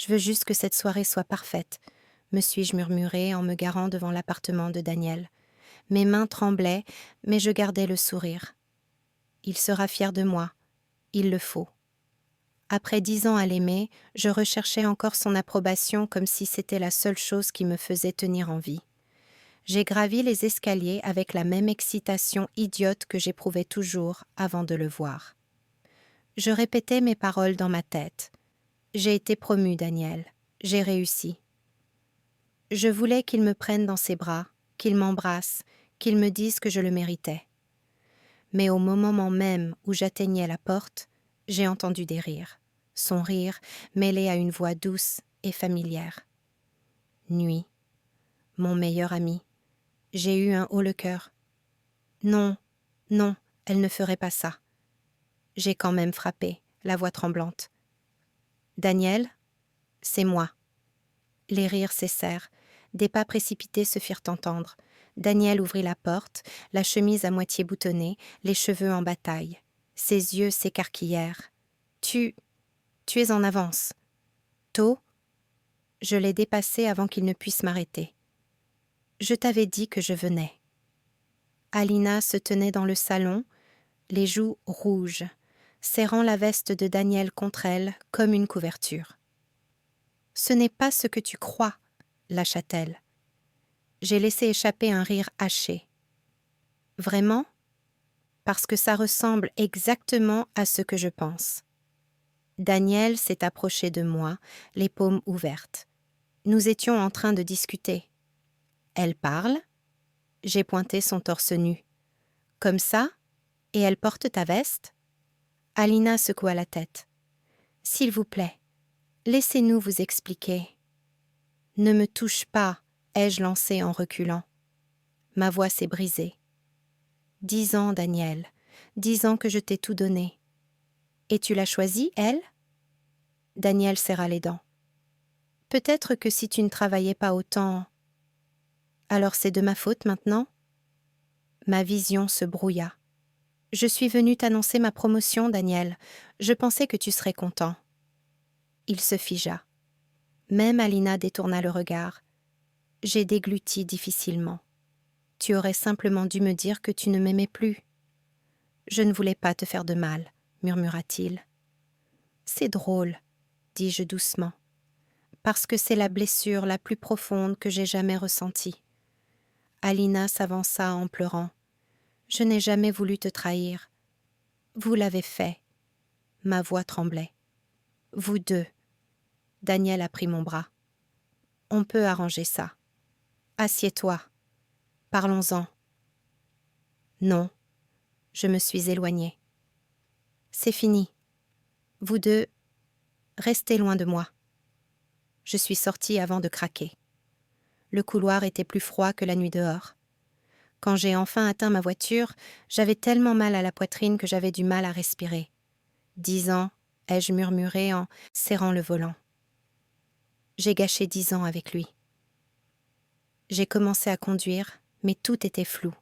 Je veux juste que cette soirée soit parfaite, me suis-je murmuré en me garant devant l'appartement de Daniel. Mes mains tremblaient, mais je gardais le sourire. Il sera fier de moi. Il le faut. Après 10 ans à l'aimer, je recherchais encore son approbation comme si c'était la seule chose qui me faisait tenir en vie. J'ai gravi les escaliers avec la même excitation idiote que j'éprouvais toujours avant de le voir. Je répétais mes paroles dans ma tête. J'ai été promue, Daniel. J'ai réussi. Je voulais qu'il me prenne dans ses bras, qu'il m'embrasse, qu'il me dise que je le méritais. Mais au moment même où j'atteignais la porte, j'ai entendu des rires. Son rire mêlé à une voix douce et familière. Nuit, mon meilleur ami. J'ai eu un haut-le-cœur. Non, non, elle ne ferait pas ça. J'ai quand même frappé, la voix tremblante. Daniel, c'est moi. Les rires cessèrent. Des pas précipités se firent entendre. Daniel ouvrit la porte, la chemise à moitié boutonnée, les cheveux en bataille. Ses yeux s'écarquillèrent. Tu es en avance. Tôt, je l'ai dépassé avant qu'il ne puisse m'arrêter. Je t'avais dit que je venais. Alina se tenait dans le salon, les joues rouges, serrant la veste de Daniel contre elle comme une couverture. Ce n'est pas ce que tu crois, lâcha-t-elle. J'ai laissé échapper un rire haché. Vraiment? Parce que ça ressemble exactement à ce que je pense. Daniel s'est approché de moi, les paumes ouvertes. Nous étions en train de discuter. Elle parle? J'ai pointé son torse nu. Comme ça? Et elle porte ta veste? Alina secoua la tête. S'il vous plaît, laissez-nous vous expliquer. Ne me touche pas, ai-je lancé en reculant. Ma voix s'est brisée. 10 ans, Daniel. 10 ans que je t'ai tout donné. Et tu l'as choisie, elle? Daniel serra les dents. Peut-être que si tu ne travaillais pas autant... Alors c'est de ma faute maintenant? Ma vision se brouilla. Je suis venue t'annoncer ma promotion, Daniel. Je pensais que tu serais content. Il se figea. Même Alina détourna le regard. J'ai dégluti difficilement. Tu aurais simplement dû me dire que tu ne m'aimais plus. Je ne voulais pas te faire de mal, murmura-t-il. C'est drôle, dis-je doucement, parce que c'est la blessure la plus profonde que j'ai jamais ressentie. Alina s'avança en pleurant. Je n'ai jamais voulu te trahir. Vous l'avez fait. Ma voix tremblait. Vous deux. Daniel a pris mon bras. On peut arranger ça. Assieds-toi. Parlons-en. Non. Je me suis éloignée. C'est fini. Vous deux, restez loin de moi. Je suis sortie avant de craquer. Le couloir était plus froid que la nuit dehors. Quand j'ai enfin atteint ma voiture, j'avais tellement mal à la poitrine que j'avais du mal à respirer. 10 ans, ai-je murmuré en serrant le volant. J'ai gâché 10 ans avec lui. J'ai commencé à conduire, mais tout était flou.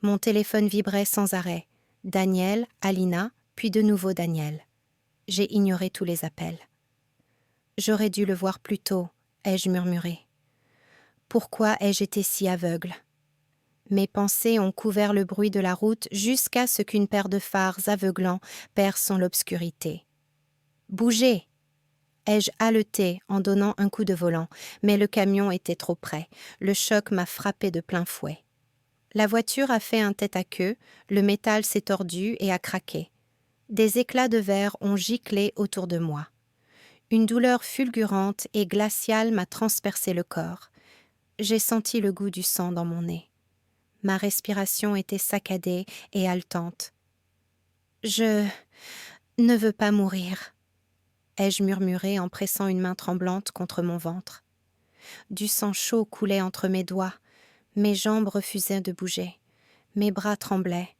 Mon téléphone vibrait sans arrêt. Daniel, Alina, puis de nouveau Daniel. J'ai ignoré tous les appels. J'aurais dû le voir plus tôt, ai-je murmuré. Pourquoi ai-je été si aveugle? Mes pensées ont couvert le bruit de la route jusqu'à ce qu'une paire de phares aveuglants perce dans l'obscurité. Bougez! Ai-je haleté en donnant un coup de volant, mais le camion était trop près. Le choc m'a frappé de plein fouet. La voiture a fait un tête-à-queue, le métal s'est tordu et a craqué. Des éclats de verre ont giclé autour de moi. Une douleur fulgurante et glaciale m'a transpercé le corps. J'ai senti le goût du sang dans mon nez. Ma respiration était saccadée et haletante. « Je ne veux pas mourir », ai-je murmuré en pressant une main tremblante contre mon ventre. Du sang chaud coulait entre mes doigts. Mes jambes refusaient de bouger. Mes bras tremblaient.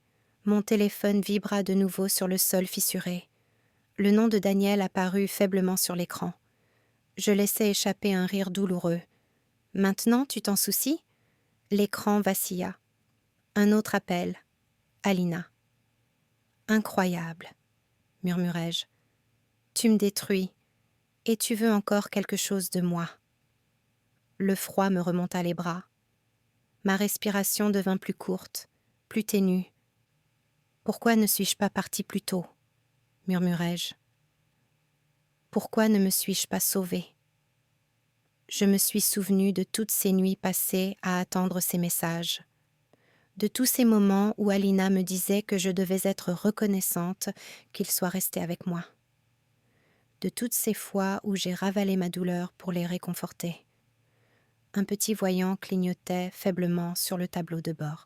Mon téléphone vibra de nouveau sur le sol fissuré. Le nom de Daniel apparut faiblement sur l'écran. Je laissai échapper un rire douloureux. « Maintenant, tu t'en soucies ?» L'écran vacilla. Un autre appel. Alina. « Incroyable », murmurai-je. « Tu me détruis. Et tu veux encore quelque chose de moi. Le froid me remonta les bras. Ma respiration devint plus courte, plus ténue. Pourquoi ne suis-je pas partie plus tôt? Murmurai-je. Pourquoi ne me suis-je pas sauvée? Je me suis souvenue de toutes ces nuits passées à attendre ces messages, de tous ces moments où Alina me disait que je devais être reconnaissante qu'il soit resté avec moi, de toutes ces fois où j'ai ravalé ma douleur pour les réconforter. Un petit voyant clignotait faiblement sur le tableau de bord.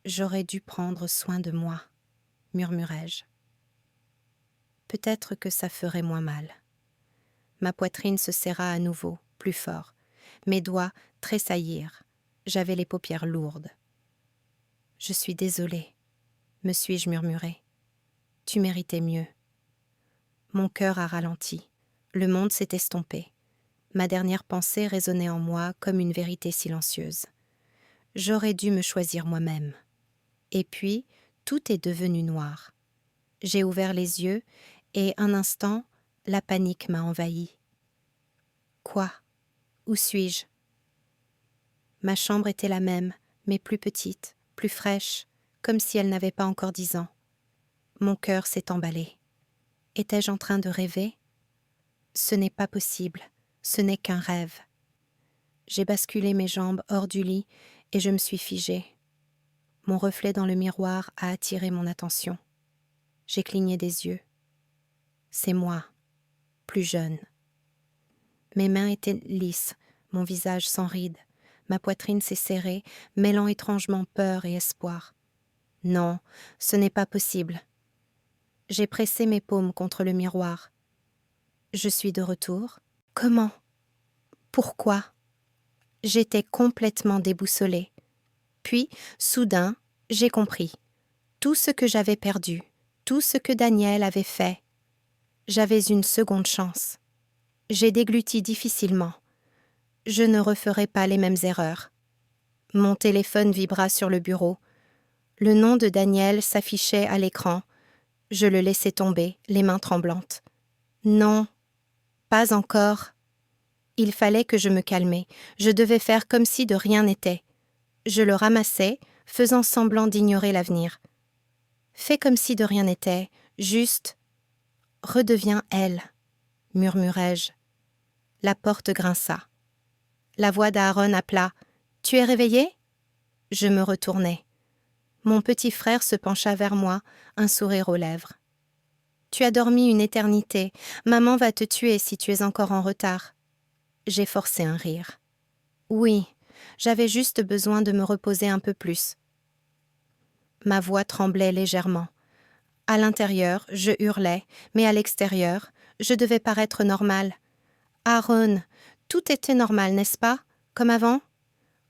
J'aurais dû prendre soin de moi, murmurai-je. Peut-être que ça ferait moins mal. Ma poitrine se serra à nouveau, plus fort. Mes doigts tressaillirent. J'avais les paupières lourdes. « Je suis désolée, me suis-je murmuré. Tu méritais mieux. » Mon cœur a ralenti. Le monde s'est estompé. Ma dernière pensée résonnait en moi comme une vérité silencieuse. J'aurais dû me choisir moi-même. Et puis, tout est devenu noir. J'ai ouvert les yeux et, un instant, la panique m'a envahi. Quoi? Où suis-je? Ma chambre était la même, mais plus petite, plus fraîche, comme si elle n'avait pas encore 10 ans. Mon cœur s'est emballé. Étais-je en train de rêver? Ce n'est pas possible, ce n'est qu'un rêve. J'ai basculé mes jambes hors du lit et je me suis figée. Mon reflet dans le miroir a attiré mon attention. J'ai cligné des yeux. C'est moi, plus jeune. Mes mains étaient lisses, mon visage sans rides. Ma poitrine s'est serrée, mêlant étrangement peur et espoir. Non, ce n'est pas possible. J'ai pressé mes paumes contre le miroir. Je suis de retour. Comment? Pourquoi? J'étais complètement déboussolée. Puis, soudain, j'ai compris. Tout ce que j'avais perdu, tout ce que Daniel avait fait. J'avais une seconde chance. J'ai dégluti difficilement. Je ne referai pas les mêmes erreurs. Mon téléphone vibra sur le bureau. Le nom de Daniel s'affichait à l'écran. Je le laissai tomber, les mains tremblantes. Non, pas encore. Il fallait que je me calmais. Je devais faire comme si de rien n'était. Je le ramassai, faisant semblant d'ignorer l'avenir. Fais comme si de rien n'était, juste redeviens elle, murmurai-je. La porte grinça. La voix d'Aaron appela. Tu es réveillé? Je me retournai. Mon petit frère se pencha vers moi, un sourire aux lèvres. Tu as dormi une éternité. Maman va te tuer si tu es encore en retard. J'ai forcé un rire. Oui, j'avais juste besoin de me reposer un peu plus. Ma voix tremblait légèrement. À l'intérieur, je hurlais, mais à l'extérieur, je devais paraître normale. Aaron, tout était normal, n'est-ce pas? Comme avant?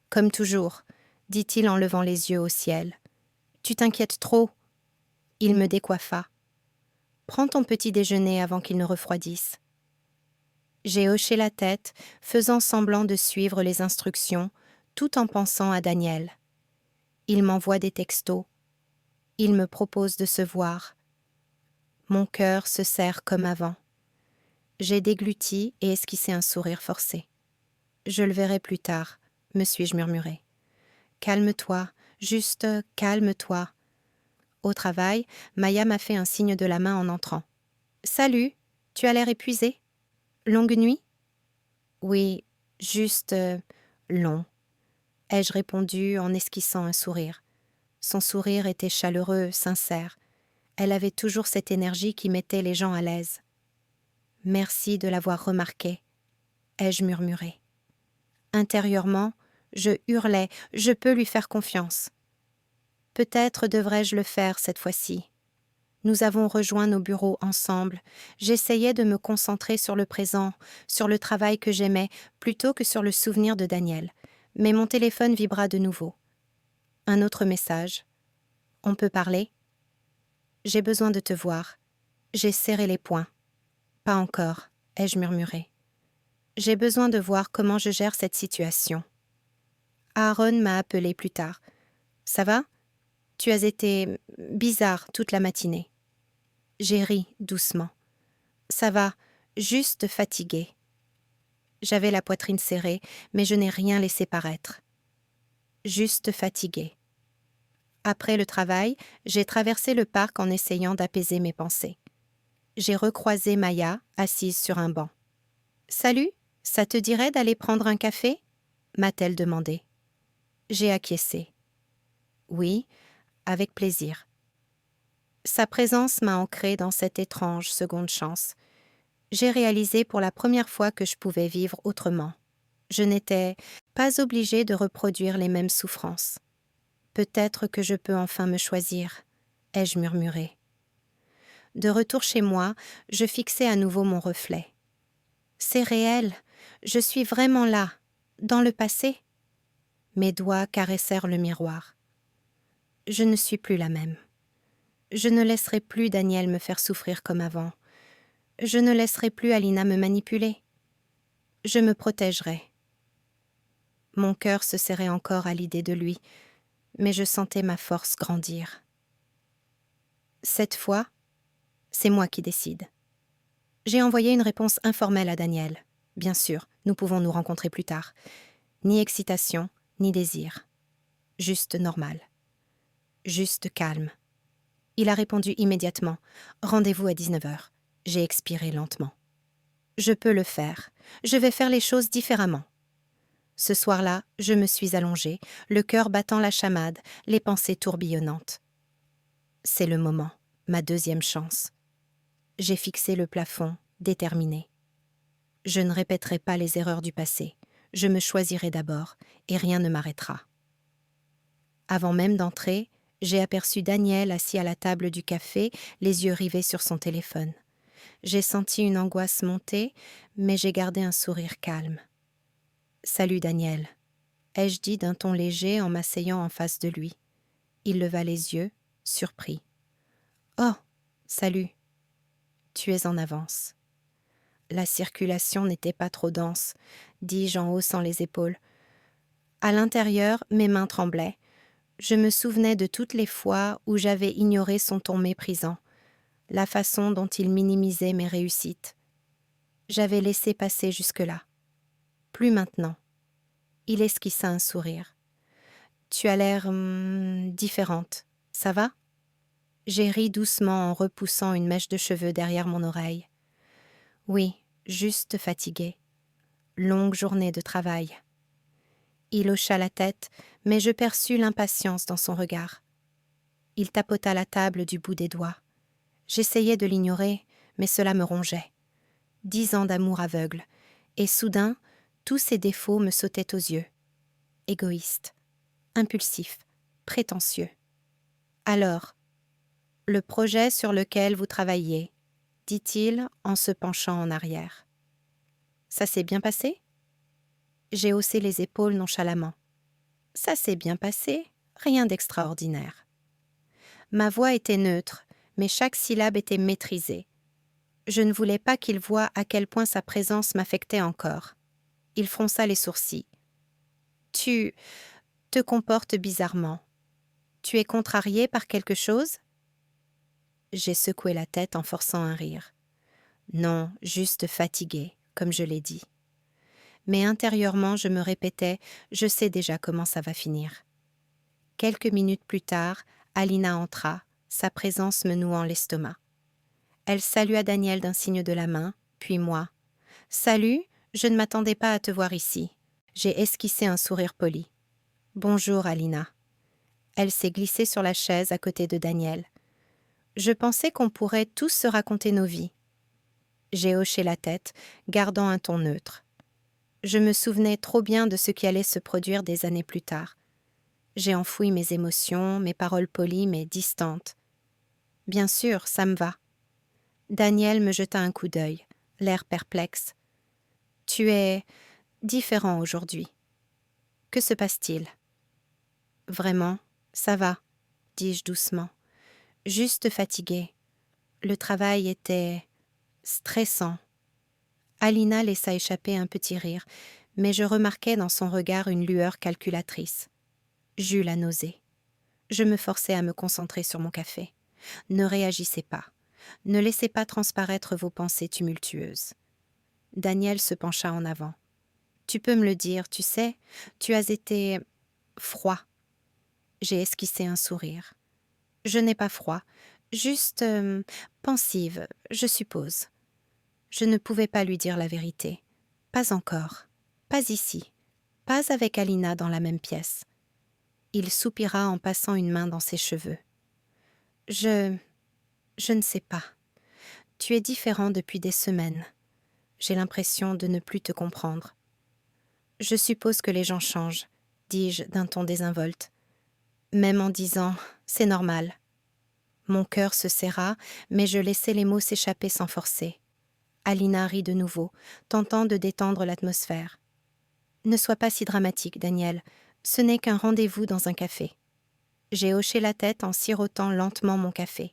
Comme toujours, dit-il en levant les yeux au ciel. Tu t'inquiètes trop. Il me décoiffa. Prends ton petit déjeuner avant qu'il ne refroidisse. J'ai hoché la tête, faisant semblant de suivre les instructions, tout en pensant à Daniel. Il m'envoie des textos. Il me propose de se voir. Mon cœur se serre comme avant. J'ai dégluti et esquissé un sourire forcé. Je le verrai plus tard, me suis-je murmuré. Calme-toi, juste calme-toi. Au travail, Maya m'a fait un signe de la main en entrant. Salut, tu as l'air épuisé? Longue nuit? Oui, juste long, ai-je répondu en esquissant un sourire. Son sourire était chaleureux, sincère. Elle avait toujours cette énergie qui mettait les gens à l'aise. Merci de l'avoir remarqué, ai-je murmuré. Intérieurement, je hurlais, je peux lui faire confiance. Peut-être devrais-je le faire cette fois-ci. Nous avons rejoint nos bureaux ensemble. J'essayais de me concentrer sur le présent, sur le travail que j'aimais, plutôt que sur le souvenir de Daniel. Mais mon téléphone vibra de nouveau. Un autre message. On peut parler? J'ai besoin de te voir. J'ai serré les poings. Pas encore, ai-je murmuré. J'ai besoin de voir comment je gère cette situation. Aaron m'a appelé plus tard. Ça va? Tu as été bizarre toute la matinée. J'ai ri doucement. Ça va, Juste fatiguée. J'avais la poitrine serrée, mais je n'ai rien laissé paraître. Juste fatiguée. Après le travail, j'ai traversé le parc en essayant d'apaiser mes pensées. J'ai recroisé Maya, assise sur un banc. « Salut, ça te dirait d'aller prendre un café ?» m'a-t-elle demandé. J'ai acquiescé. Oui, avec plaisir. Sa présence m'a ancrée dans cette étrange seconde chance. J'ai réalisé pour la première fois que je pouvais vivre autrement. Je n'étais pas obligée de reproduire les mêmes souffrances. Peut-être que je peux enfin me choisir, ai-je murmuré. De retour chez moi, je fixai à nouveau mon reflet. C'est réel, je suis vraiment là, dans le passé. Mes doigts caressèrent le miroir. Je ne suis plus la même. Je ne laisserai plus Daniel me faire souffrir comme avant. Je ne laisserai plus Alina me manipuler. Je me protégerai. Mon cœur se serrait encore à l'idée de lui, mais je sentais ma force grandir. Cette fois, c'est moi qui décide. J'ai envoyé une réponse informelle à Daniel. Bien sûr, nous pouvons nous rencontrer plus tard. Ni excitation, ni désir. Juste normal. Juste calme. Il a répondu immédiatement. Rendez-vous à 19h. J'ai expiré lentement. Je peux le faire. Je vais faire les choses différemment. Ce soir-là, je me suis allongée, le cœur battant la chamade, les pensées tourbillonnantes. C'est le moment, ma deuxième chance. J'ai fixé le plafond, déterminée. Je ne répéterai pas les erreurs du passé. Je me choisirai d'abord, et rien ne m'arrêtera. Avant même d'entrer, j'ai aperçu Daniel assis à la table du café, les yeux rivés sur son téléphone. J'ai senti une angoisse monter, mais j'ai gardé un sourire calme. « Salut Daniel », ai-je dit d'un ton léger en m'asseyant en face de lui. Il leva les yeux, surpris. « Oh, salut. Tu es en avance. » La circulation n'était pas trop dense, dis-je en haussant les épaules. À l'intérieur, mes mains tremblaient. Je me souvenais de toutes les fois où j'avais ignoré son ton méprisant, la façon dont il minimisait mes réussites. J'avais laissé passer jusque-là. Plus maintenant. Il esquissa un sourire. « Tu as l'air différente. Ça va ?» J'ai ri doucement en repoussant une mèche de cheveux derrière mon oreille. « Oui, juste fatiguée. Longue journée de travail. » Il hocha la tête, mais je perçus l'impatience dans son regard. Il tapota la table du bout des doigts. J'essayais de l'ignorer, mais cela me rongeait. 10 ans d'amour aveugle, et soudain, tous ses défauts me sautaient aux yeux. Égoïste, impulsif, prétentieux. Alors, le projet sur lequel vous travailliez, dit-il en se penchant en arrière. Ça s'est bien passé ? J'ai haussé les épaules nonchalamment. Ça s'est bien passé, rien d'extraordinaire. Ma voix était neutre, mais chaque syllabe était maîtrisée. Je ne voulais pas qu'il voie à quel point sa présence m'affectait encore. Il fronça les sourcils. « Tu te comportes bizarrement. Tu es contrarié par quelque chose ?» J'ai secoué la tête en forçant un rire. Non, juste fatiguée, comme je l'ai dit. Mais intérieurement, je me répétais, je sais déjà comment ça va finir. Quelques minutes plus tard, Alina entra, sa présence me nouant l'estomac. Elle salua Daniel d'un signe de la main, puis moi. « Salut, je ne m'attendais pas à te voir ici. » J'ai esquissé un sourire poli. « Bonjour, Alina. » Elle s'est glissée sur la chaise à côté de Daniel. « Je pensais qu'on pourrait tous se raconter nos vies. » J'ai hoché la tête, gardant un ton neutre. Je me souvenais trop bien de ce qui allait se produire des années plus tard. J'ai enfoui mes émotions, mes paroles polies mais distantes. « Bien sûr, ça me va. » Daniel me jeta un coup d'œil, l'air perplexe. « Tu es différent aujourd'hui. Que se passe-t-il ?»« Vraiment, ça va, » dis-je doucement. Juste fatiguée. Le travail était stressant. Alina laissa échapper un petit rire, mais je remarquai dans son regard une lueur calculatrice. J'eus la nausée. Je me forçai à me concentrer sur mon café. Ne réagissez pas. Ne laissez pas transparaître vos pensées tumultueuses. Daniel se pencha en avant. Tu peux me le dire, tu sais, tu as été froid. J'ai esquissé un sourire. Je n'ai pas froid, juste pensive, je suppose. Je ne pouvais pas lui dire la vérité. Pas encore. Pas ici. Pas avec Alina dans la même pièce. Il soupira en passant une main dans ses cheveux. Je ne sais pas. Tu es différent depuis des semaines. J'ai l'impression de ne plus te comprendre. Je suppose que les gens changent, dis-je d'un ton désinvolte. Même en disant « c'est normal ». Mon cœur se serra, mais je laissai les mots s'échapper sans forcer. Alina rit de nouveau, tentant de détendre l'atmosphère. Ne sois pas si dramatique, Daniel. Ce n'est qu'un rendez-vous dans un café. J'ai hoché la tête en sirotant lentement mon café.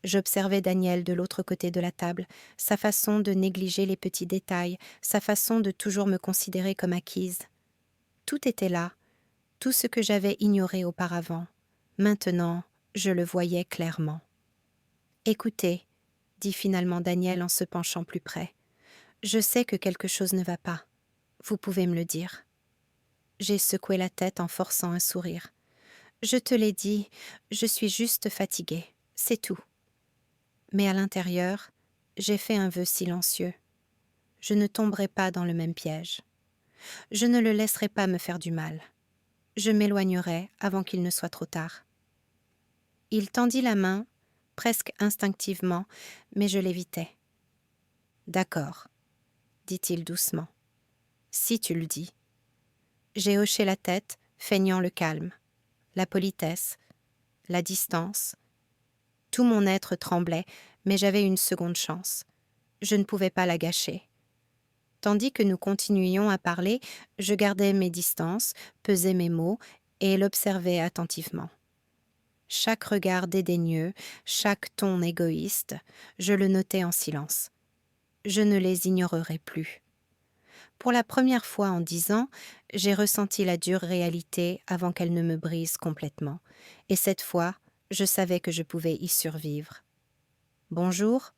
J'observais Daniel de l'autre côté de la table, sa façon de négliger les petits détails, sa façon de toujours me considérer comme acquise. Tout était là, tout ce que j'avais ignoré auparavant. Maintenant, je le voyais clairement. « Écoutez, » dit finalement Daniel en se penchant plus près. « Je sais que quelque chose ne va pas. Vous pouvez me le dire. » J'ai secoué la tête en forçant un sourire. « Je te l'ai dit, je suis juste fatiguée, c'est tout. » Mais à l'intérieur, j'ai fait un vœu silencieux. Je ne tomberai pas dans le même piège. Je ne le laisserai pas me faire du mal. Je m'éloignerai avant qu'il ne soit trop tard. Il tendit la main, presque instinctivement, mais je l'évitai. « D'accord, » dit-il doucement. « Si tu le dis. » J'ai hoché la tête, feignant le calme, la politesse, la distance. Tout mon être tremblait, mais j'avais une seconde chance. Je ne pouvais pas la gâcher. Tandis que nous continuions à parler, je gardais mes distances, pesais mes mots et l'observais attentivement. Chaque regard dédaigneux, chaque ton égoïste, je le notais en silence. Je ne les ignorerai plus. Pour la première fois en 10 ans, j'ai ressenti la dure réalité avant qu'elle ne me brise complètement. Et cette fois, je savais que je pouvais y survivre. « Bonjour »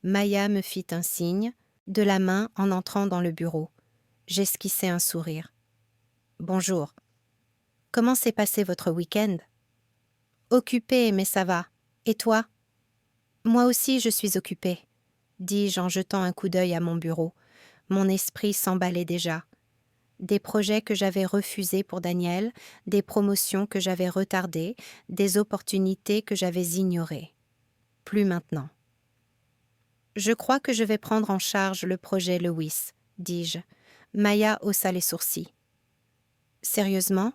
Maya me fit un signe, de la main en entrant dans le bureau. J'esquissai un sourire. « Bonjour. Comment s'est passé votre week-end ?»« Occupée, mais ça va. Et toi ?»« Moi aussi, je suis occupée, » dis-je en jetant un coup d'œil à mon bureau. Mon esprit s'emballait déjà. Des projets que j'avais refusés pour Daniel, des promotions que j'avais retardées, des opportunités que j'avais ignorées. Plus maintenant. « Je crois que je vais prendre en charge le projet Lewis, » dis-je. Maya haussa les sourcils. « Sérieusement ?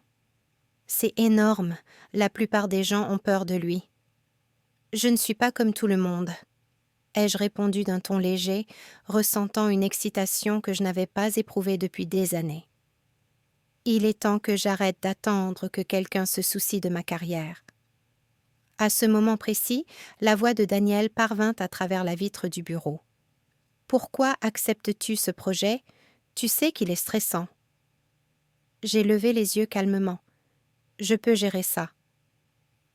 C'est énorme. La plupart des gens ont peur de lui. »« Je ne suis pas comme tout le monde. » ai-je répondu d'un ton léger, ressentant une excitation que je n'avais pas éprouvée depuis des années. Il est temps que j'arrête d'attendre que quelqu'un se soucie de ma carrière. À ce moment précis, la voix de Daniel parvint à travers la vitre du bureau. « Pourquoi acceptes-tu ce projet ? Tu sais qu'il est stressant. » J'ai levé les yeux calmement. « Je peux gérer ça. »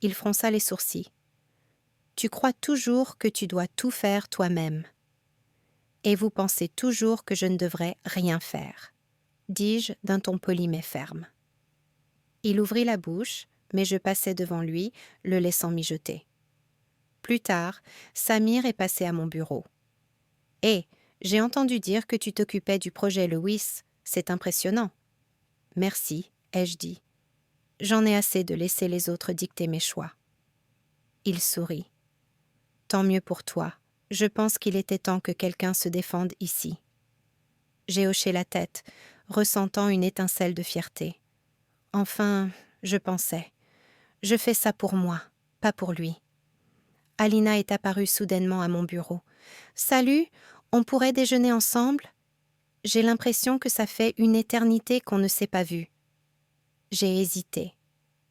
Il fronça les sourcils. « Tu crois toujours que tu dois tout faire toi-même. Et vous pensez toujours que je ne devrais rien faire. » dis-je d'un ton poli mais ferme. Il ouvrit la bouche, mais je passai devant lui, le laissant mijoter. Plus tard, Samir est passé à mon bureau. « Hé, j'ai entendu dire que tu t'occupais du projet Lewis. C'est impressionnant. »« Merci, » ai-je dit. « J'en ai assez de laisser les autres dicter mes choix. » Il sourit. « Tant mieux pour toi. Je pense qu'il était temps que quelqu'un se défende ici. » J'ai hoché la tête, ressentant une étincelle de fierté. Enfin, je pensais, je fais ça pour moi, pas pour lui. Alina est apparue soudainement à mon bureau. « Salut, on pourrait déjeuner ensemble ? J'ai l'impression que ça fait une éternité qu'on ne s'est pas vu. » J'ai hésité.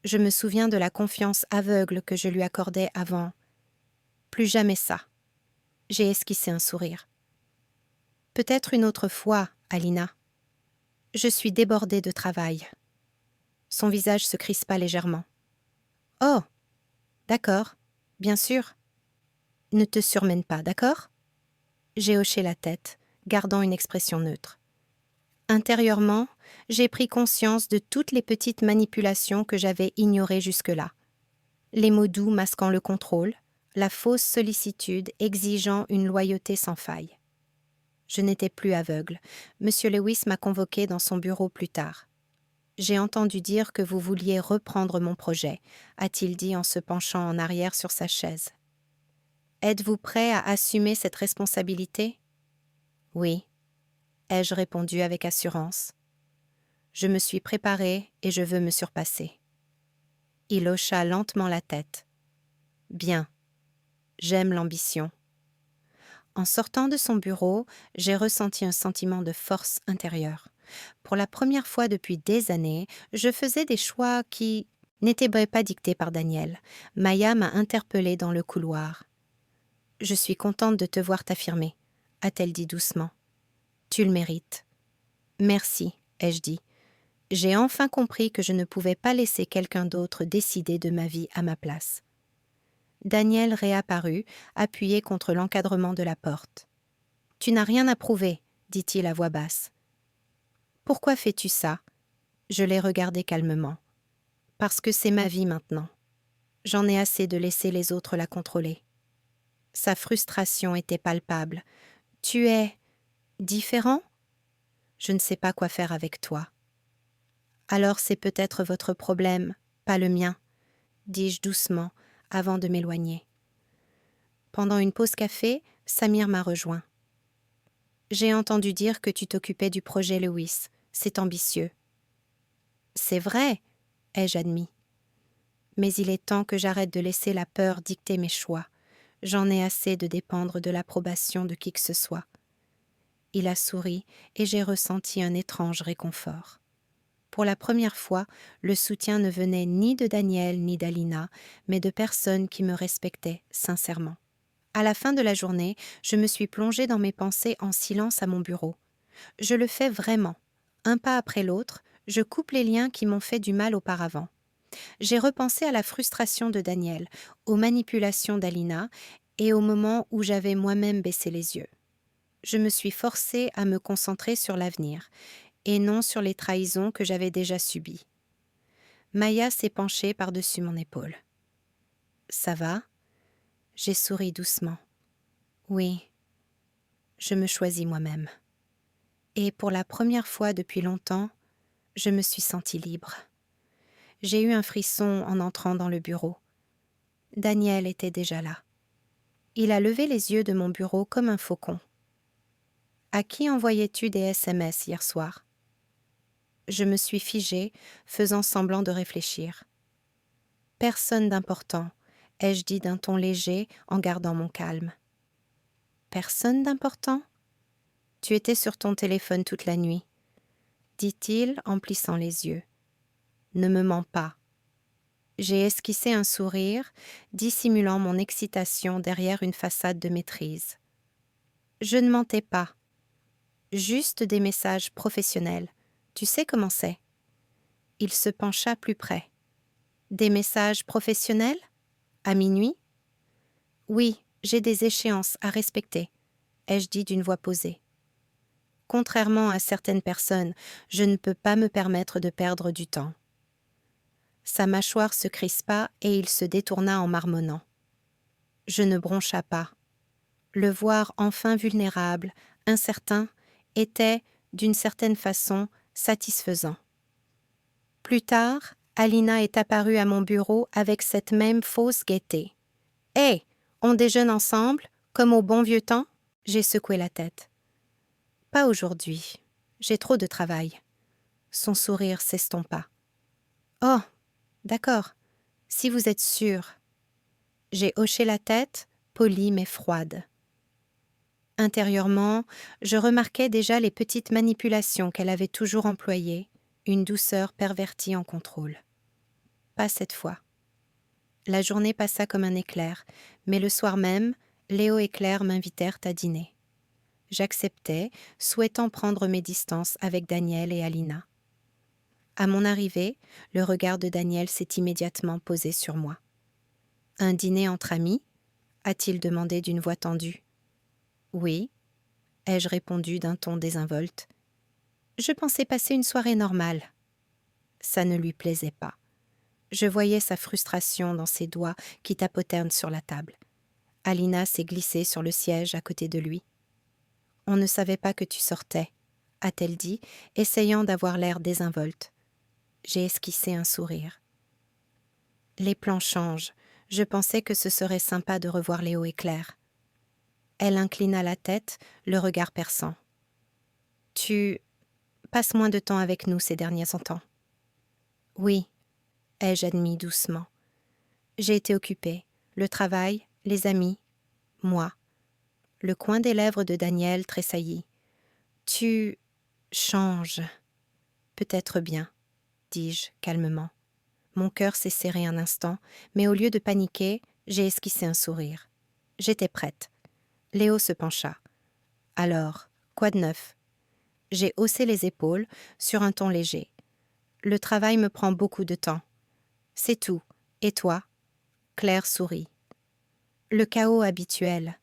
Je me souviens de la confiance aveugle que je lui accordais avant. Plus jamais ça. J'ai esquissé un sourire. « Peut-être une autre fois, Alina. Je suis débordée de travail. » Son visage se crispa légèrement. « Oh, d'accord, bien sûr. Ne te surmène pas, d'accord ?» J'ai hoché la tête, gardant une expression neutre. Intérieurement, j'ai pris conscience de toutes les petites manipulations que j'avais ignorées jusque-là. Les mots doux masquant le contrôle, la fausse sollicitude exigeant une loyauté sans faille. Je n'étais plus aveugle. Monsieur Lewis m'a convoqué dans son bureau plus tard. J'ai entendu dire que vous vouliez reprendre mon projet, a-t-il dit en se penchant en arrière sur sa chaise. Êtes-vous prêt à assumer cette responsabilité? Oui, ai-je répondu avec assurance. Je me suis préparée et je veux me surpasser. Il hocha lentement la tête. Bien, j'aime l'ambition. En sortant de son bureau, j'ai ressenti un sentiment de force intérieure. Pour la première fois depuis des années, je faisais des choix qui n'étaient pas dictés par Daniel. Maya m'a interpellée dans le couloir. « Je suis contente de te voir t'affirmer », a-t-elle dit doucement. « Tu le mérites. »« Merci », ai-je dit. J'ai enfin compris que je ne pouvais pas laisser quelqu'un d'autre décider de ma vie à ma place. Daniel réapparut, appuyé contre l'encadrement de la porte. « Tu n'as rien à prouver, » dit-il à voix basse. « Pourquoi fais-tu ça ?» Je l'ai regardé calmement. « Parce que c'est ma vie maintenant. J'en ai assez de laisser les autres la contrôler. » Sa frustration était palpable. « Tu es différent ? Je ne sais pas quoi faire avec toi. » « Alors c'est peut-être votre problème, pas le mien, » dis-je doucement avant de m'éloigner. Pendant une pause café, Samir m'a rejoint. « J'ai entendu dire que tu t'occupais du projet Lewis. C'est ambitieux. »« C'est vrai, » ai-je admis. « Mais il est temps que j'arrête de laisser la peur dicter mes choix. J'en ai assez de dépendre de l'approbation de qui que ce soit. » Il a souri et j'ai ressenti un étrange réconfort. Pour la première fois, le soutien ne venait ni de Daniel ni d'Alina, mais de personnes qui me respectaient sincèrement. À la fin de la journée, je me suis plongée dans mes pensées en silence à mon bureau. Je le fais vraiment. Un pas après l'autre, je coupe les liens qui m'ont fait du mal auparavant. J'ai repensé à la frustration de Daniel, aux manipulations d'Alina et au moment où j'avais moi-même baissé les yeux. Je me suis forcée à me concentrer sur l'avenir et non sur les trahisons que j'avais déjà subies. Maya s'est penchée par-dessus mon épaule. « Ça va ?» J'ai souri doucement. « Oui, je me choisis moi-même. » Et pour la première fois depuis longtemps, je me suis sentie libre. J'ai eu un frisson en entrant dans le bureau. Daniel était déjà là. Il a levé les yeux de mon bureau comme un faucon. « À qui envoyais-tu des SMS hier soir ?» Je me suis figée, faisant semblant de réfléchir. « Personne d'important, » ai-je dit d'un ton léger en gardant mon calme. « Personne d'important ? Tu étais sur ton téléphone toute la nuit, » dit-il en plissant les yeux. « Ne me mens pas. » J'ai esquissé un sourire, dissimulant mon excitation derrière une façade de maîtrise. Je ne mentais pas. Juste des messages professionnels. Tu sais comment c'est. Il se pencha plus près. Des messages professionnels ? À minuit ? Oui, j'ai des échéances à respecter, ai-je dit d'une voix posée. Contrairement à certaines personnes, je ne peux pas me permettre de perdre du temps. Sa mâchoire se crispa et il se détourna en marmonnant. Je ne broncha pas. Le voir enfin vulnérable, incertain, était, d'une certaine façon, satisfaisant. Plus tard, Alina est apparue à mon bureau avec cette même fausse gaieté. « Hé, on déjeune ensemble, comme au bon vieux temps ?» J'ai secoué la tête. « Pas aujourd'hui. J'ai trop de travail. » Son sourire s'estompa. « Oh, d'accord. Si vous êtes sûr. » J'ai hoché la tête, polie mais froide. Intérieurement, je remarquais déjà les petites manipulations qu'elle avait toujours employées, une douceur pervertie en contrôle. Pas cette fois. La journée passa comme un éclair, mais le soir même, Léo et Claire m'invitèrent à dîner. J'acceptai, souhaitant prendre mes distances avec Daniel et Alina. À mon arrivée, le regard de Daniel s'est immédiatement posé sur moi. « Un dîner entre amis ?» a-t-il demandé d'une voix tendue. « Oui. » ai-je répondu d'un ton désinvolte. Je pensais passer une soirée normale. Ça ne lui plaisait pas. Je voyais sa frustration dans ses doigts qui tapotèrent sur la table. Alina s'est glissée sur le siège à côté de lui. « On ne savait pas que tu sortais », a-t-elle dit, essayant d'avoir l'air désinvolte. J'ai esquissé un sourire. Les plans changent. Je pensais que ce serait sympa de revoir Léo et Claire. Elle inclina la tête, le regard perçant. « Tu passes moins de temps avec nous ces derniers temps. »« Oui, » ai-je admis doucement. J'ai été occupée. Le travail, les amis, moi. Le coin des lèvres de Daniel tressaillit. « Tu changes. »« Peut-être bien, » dis-je calmement. Mon cœur s'est serré un instant, mais au lieu de paniquer, j'ai esquissé un sourire. J'étais prête. Léo se pencha. « Alors, quoi de neuf ?» J'ai haussé les épaules, sur un ton léger. « Le travail me prend beaucoup de temps. »« C'est tout. Et toi ?» Claire sourit. « Le chaos habituel.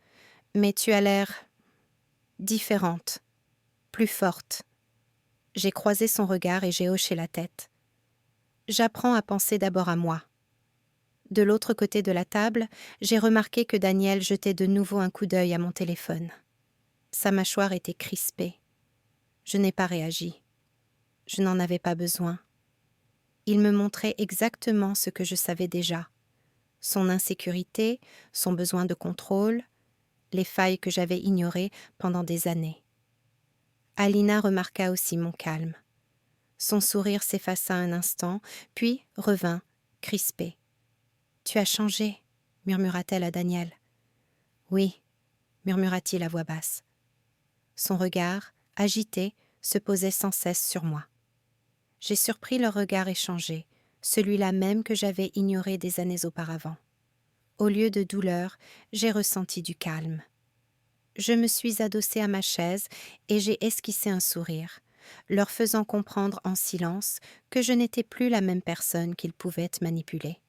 Mais tu as l'air différente, plus forte. » J'ai croisé son regard et j'ai hoché la tête. J'apprends à penser d'abord à moi. De l'autre côté de la table, j'ai remarqué que Daniel jetait de nouveau un coup d'œil à mon téléphone. Sa mâchoire était crispée. Je n'ai pas réagi. Je n'en avais pas besoin. Il me montrait exactement ce que je savais déjà. Son insécurité, son besoin de contrôle, les failles que j'avais ignorées pendant des années. Alina remarqua aussi mon calme. Son sourire s'effaça un instant, puis revint, crispé. « Tu as changé, » murmura-t-elle à Daniel. « Oui, » murmura-t-il à voix basse. Son regard, agité, se posait sans cesse sur moi. J'ai surpris leur regard échangé, celui-là même que j'avais ignoré des années auparavant. Au lieu de douleur, j'ai ressenti du calme. Je me suis adossée à ma chaise et j'ai esquissé un sourire, leur faisant comprendre en silence que je n'étais plus la même personne qu'ils pouvaient manipuler.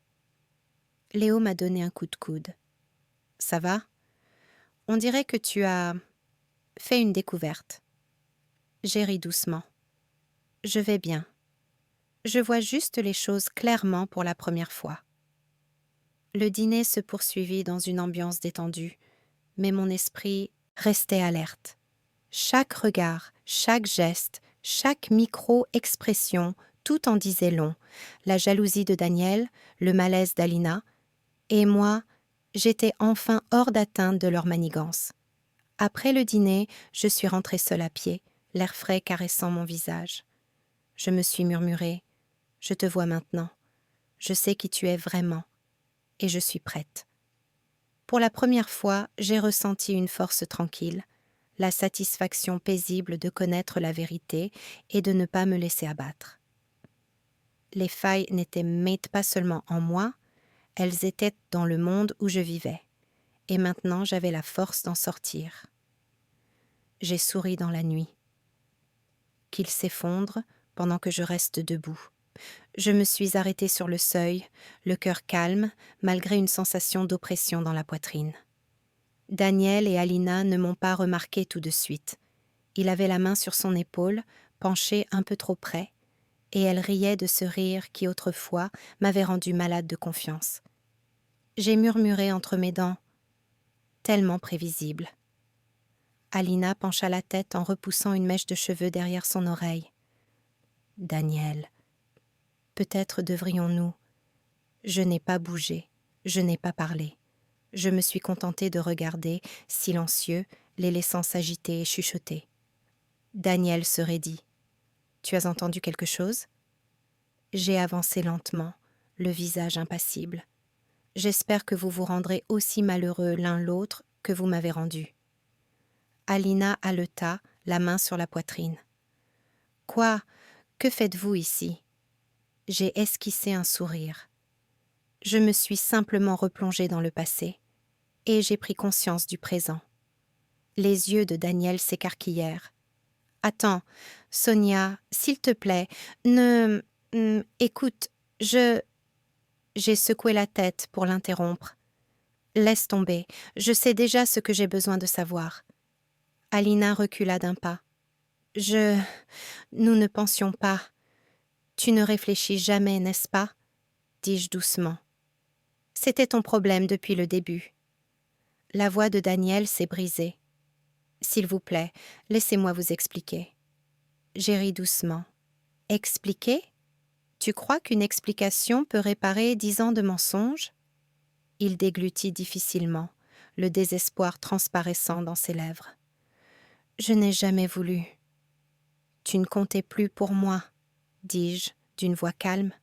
Léo m'a donné un coup de coude. « Ça va ? On dirait que tu as fait une découverte. » J'ai ri doucement. « Je vais bien. Je vois juste les choses clairement pour la première fois. » Le dîner se poursuivit dans une ambiance détendue, mais mon esprit restait alerte. Chaque regard, chaque geste, chaque micro-expression, tout en disait long. La jalousie de Daniel, le malaise d'Alina, et moi, j'étais enfin hors d'atteinte de leur manigance. Après le dîner, je suis rentrée seule à pied, l'air frais caressant mon visage. Je me suis murmuré « Je te vois maintenant. Je sais qui tu es vraiment. Et je suis prête. » Pour la première fois, j'ai ressenti une force tranquille, la satisfaction paisible de connaître la vérité et de ne pas me laisser abattre. Les failles n'étaient pas seulement en moi, elles étaient dans le monde où je vivais. Et maintenant, j'avais la force d'en sortir. J'ai souri dans la nuit. Qu'il s'effondre pendant que je reste debout. Je me suis arrêtée sur le seuil, le cœur calme, malgré une sensation d'oppression dans la poitrine. Daniel et Alina ne m'ont pas remarqué tout de suite. Il avait la main sur son épaule, penché un peu trop près, et elle riait de ce rire qui autrefois m'avait rendue malade de confiance. J'ai murmuré entre mes dents, tellement prévisible. Alina pencha la tête en repoussant une mèche de cheveux derrière son oreille. « Daniel, peut-être devrions-nous... » Je n'ai pas bougé, je n'ai pas parlé. Je me suis contentée de regarder, silencieux, les laissant s'agiter et chuchoter. Daniel se raidit. « Tu as entendu quelque chose ?» J'ai avancé lentement, le visage impassible. « J'espère que vous vous rendrez aussi malheureux l'un l'autre que vous m'avez rendu. » Alina haleta, la main sur la poitrine. « Quoi ? Que faites-vous ici ?» J'ai esquissé un sourire. Je me suis simplement replongée dans le passé, et j'ai pris conscience du présent. Les yeux de Daniel s'écarquillèrent. « Attends, Sonia, s'il te plaît, ne... écoute, je... » J'ai secoué la tête pour l'interrompre. « Laisse tomber, je sais déjà ce que j'ai besoin de savoir. » Alina recula d'un pas. Nous ne pensions pas. Tu ne réfléchis jamais, n'est-ce pas? Dis-je doucement. C'était ton problème depuis le début. La voix de Daniel s'est brisée. S'il vous plaît, laissez-moi vous expliquer. J'ai ri doucement. Expliquer? Tu crois qu'une explication peut réparer 10 ans de mensonges? Il déglutit difficilement, le désespoir transparaissant dans ses lèvres. Je n'ai jamais voulu. Tu ne comptais plus pour moi, dis-je d'une voix calme.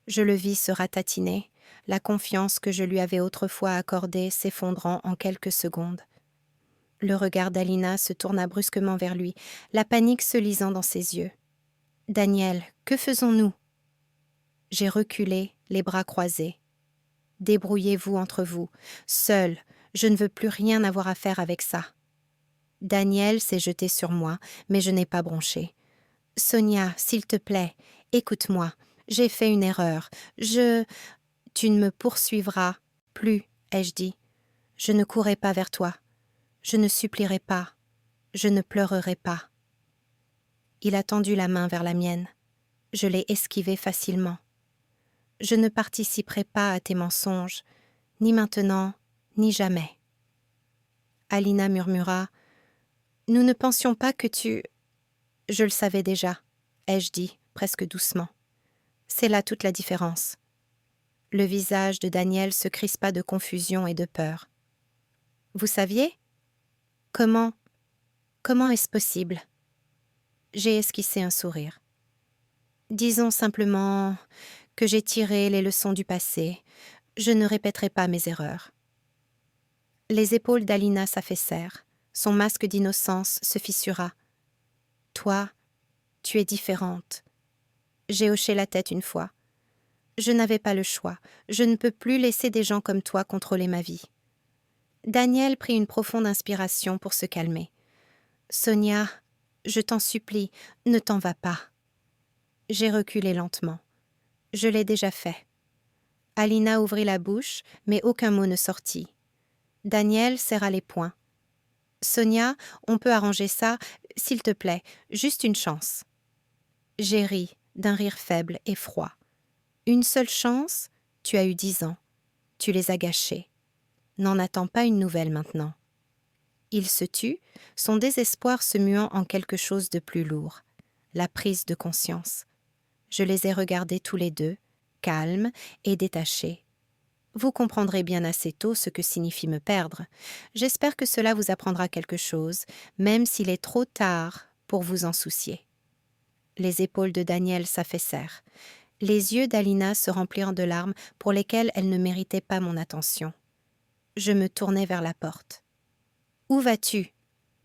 Je le vis se ratatiner, la confiance que je lui avais autrefois accordée s'effondrant en quelques secondes. Le regard d'Alina se tourna brusquement vers lui, la panique se lisant dans ses yeux. « Daniel, que faisons-nous » J'ai reculé, les bras croisés. « Débrouillez-vous entre vous. Seul, je ne veux plus rien avoir à faire avec ça. » Daniel s'est jeté sur moi, mais je n'ai pas bronché. « Sonia, s'il te plaît, écoute-moi. J'ai fait une erreur. Tu ne me poursuivras plus, ai-je dit. Je ne courrai pas vers toi. Je ne supplierai pas. Je ne pleurerai pas. » Il a tendu la main vers la mienne. Je l'ai esquivée facilement. « Je ne participerai pas à tes mensonges, ni maintenant, ni jamais. » Alina murmura. « Nous ne pensions pas que tu... » Je le savais déjà, ai-je dit, presque doucement. C'est là toute la différence. Le visage de Daniel se crispa de confusion et de peur. « Vous saviez ? Comment est-ce possible ?» J'ai esquissé un sourire. « Disons simplement que j'ai tiré les leçons du passé. Je ne répéterai pas mes erreurs. » Les épaules d'Alina s'affaissèrent. Son masque d'innocence se fissura. « Toi, tu es différente. » J'ai hoché la tête une fois. Je n'avais pas le choix. Je ne peux plus laisser des gens comme toi contrôler ma vie. Daniel prit une profonde inspiration pour se calmer. « Sonia, je t'en supplie, ne t'en vas pas. » J'ai reculé lentement. Je l'ai déjà fait. Alina ouvrit la bouche, mais aucun mot ne sortit. Daniel serra les poings. « Sonia, on peut arranger ça, s'il te plaît, juste une chance. » J'ai ri, d'un rire faible et froid. « Une seule chance? Tu as eu 10 ans. Tu les as gâchés. N'en attends pas une nouvelle maintenant. » Il se tut, son désespoir se muant en quelque chose de plus lourd. La prise de conscience. Je les ai regardés tous les deux, calmes et détachés. Vous comprendrez bien assez tôt ce que signifie me perdre. J'espère que cela vous apprendra quelque chose, même s'il est trop tard pour vous en soucier. Les épaules de Daniel s'affaissèrent. Les yeux d'Alina se remplirent de larmes pour lesquelles elle ne méritait pas mon attention. Je me tournai vers la porte. « Où vas-tu »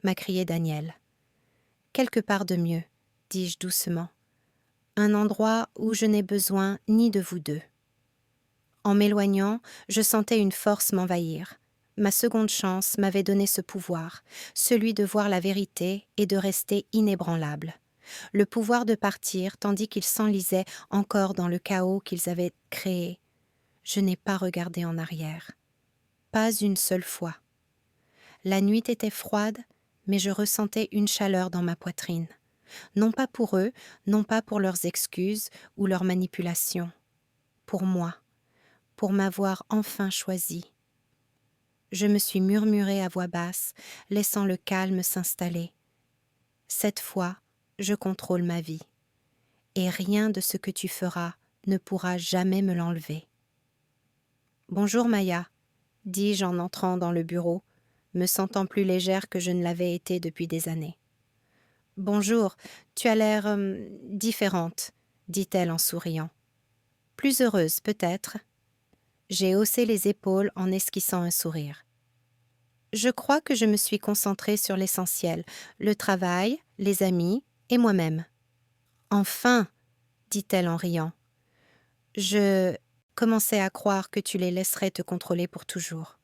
m'a crié Daniel. « Quelque part de mieux, » dis-je doucement. « Un endroit où je n'ai besoin ni de vous deux. » En m'éloignant, je sentais une force m'envahir. Ma seconde chance m'avait donné ce pouvoir, celui de voir la vérité et de rester inébranlable. Le pouvoir de partir tandis qu'ils s'enlisaient encore dans le chaos qu'ils avaient créé. Je n'ai pas regardé en arrière. Pas une seule fois. La nuit était froide, mais je ressentais une chaleur dans ma poitrine. Non pas pour eux, non pas pour leurs excuses ou leurs manipulations. Pour moi, pour m'avoir enfin choisi. Je me suis murmurée à voix basse, laissant le calme s'installer. Cette fois, je contrôle ma vie. Et rien de ce que tu feras ne pourra jamais me l'enlever. « Bonjour Maya » dis-je en entrant dans le bureau, me sentant plus légère que je ne l'avais été depuis des années. « Bonjour, tu as l'air différente » dit-elle en souriant. « Plus heureuse peut-être ?» J'ai haussé les épaules en esquissant un sourire. « Je crois que je me suis concentrée sur l'essentiel, le travail, les amis et moi-même. »« Enfin !» dit-elle en riant. « Je commençais à croire que tu les laisserais te contrôler pour toujours. »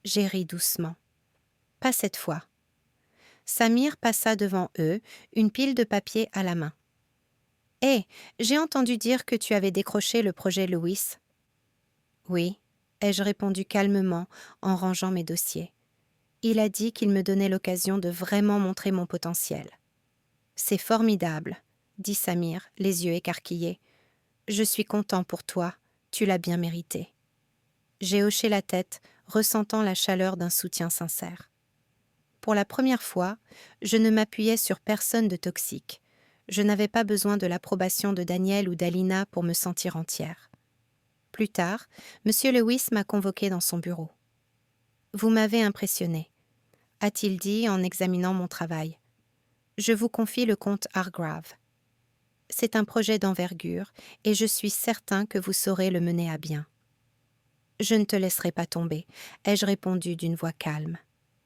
J'ai ri doucement. « Pas cette fois. » Samir passa devant eux, une pile de papier à la main. « Hé, j'ai entendu dire que tu avais décroché le projet Lewis. »« Oui, » ai-je répondu calmement en rangeant mes dossiers. Il a dit qu'il me donnait l'occasion de vraiment montrer mon potentiel. C'est formidable, dit Samir, les yeux écarquillés. Je suis content pour toi, tu l'as bien mérité. J'ai hoché la tête, ressentant la chaleur d'un soutien sincère. Pour la première fois, je ne m'appuyais sur personne de toxique. Je n'avais pas besoin de l'approbation de Daniel ou d'Alina pour me sentir entière. Plus tard, M. Lewis m'a convoqué dans son bureau. « Vous m'avez impressionné », a-t-il dit en examinant mon travail. « Je vous confie le comte Hargrave. C'est un projet d'envergure et je suis certain que vous saurez le mener à bien. » « Je ne te laisserai pas tomber », ai-je répondu d'une voix calme.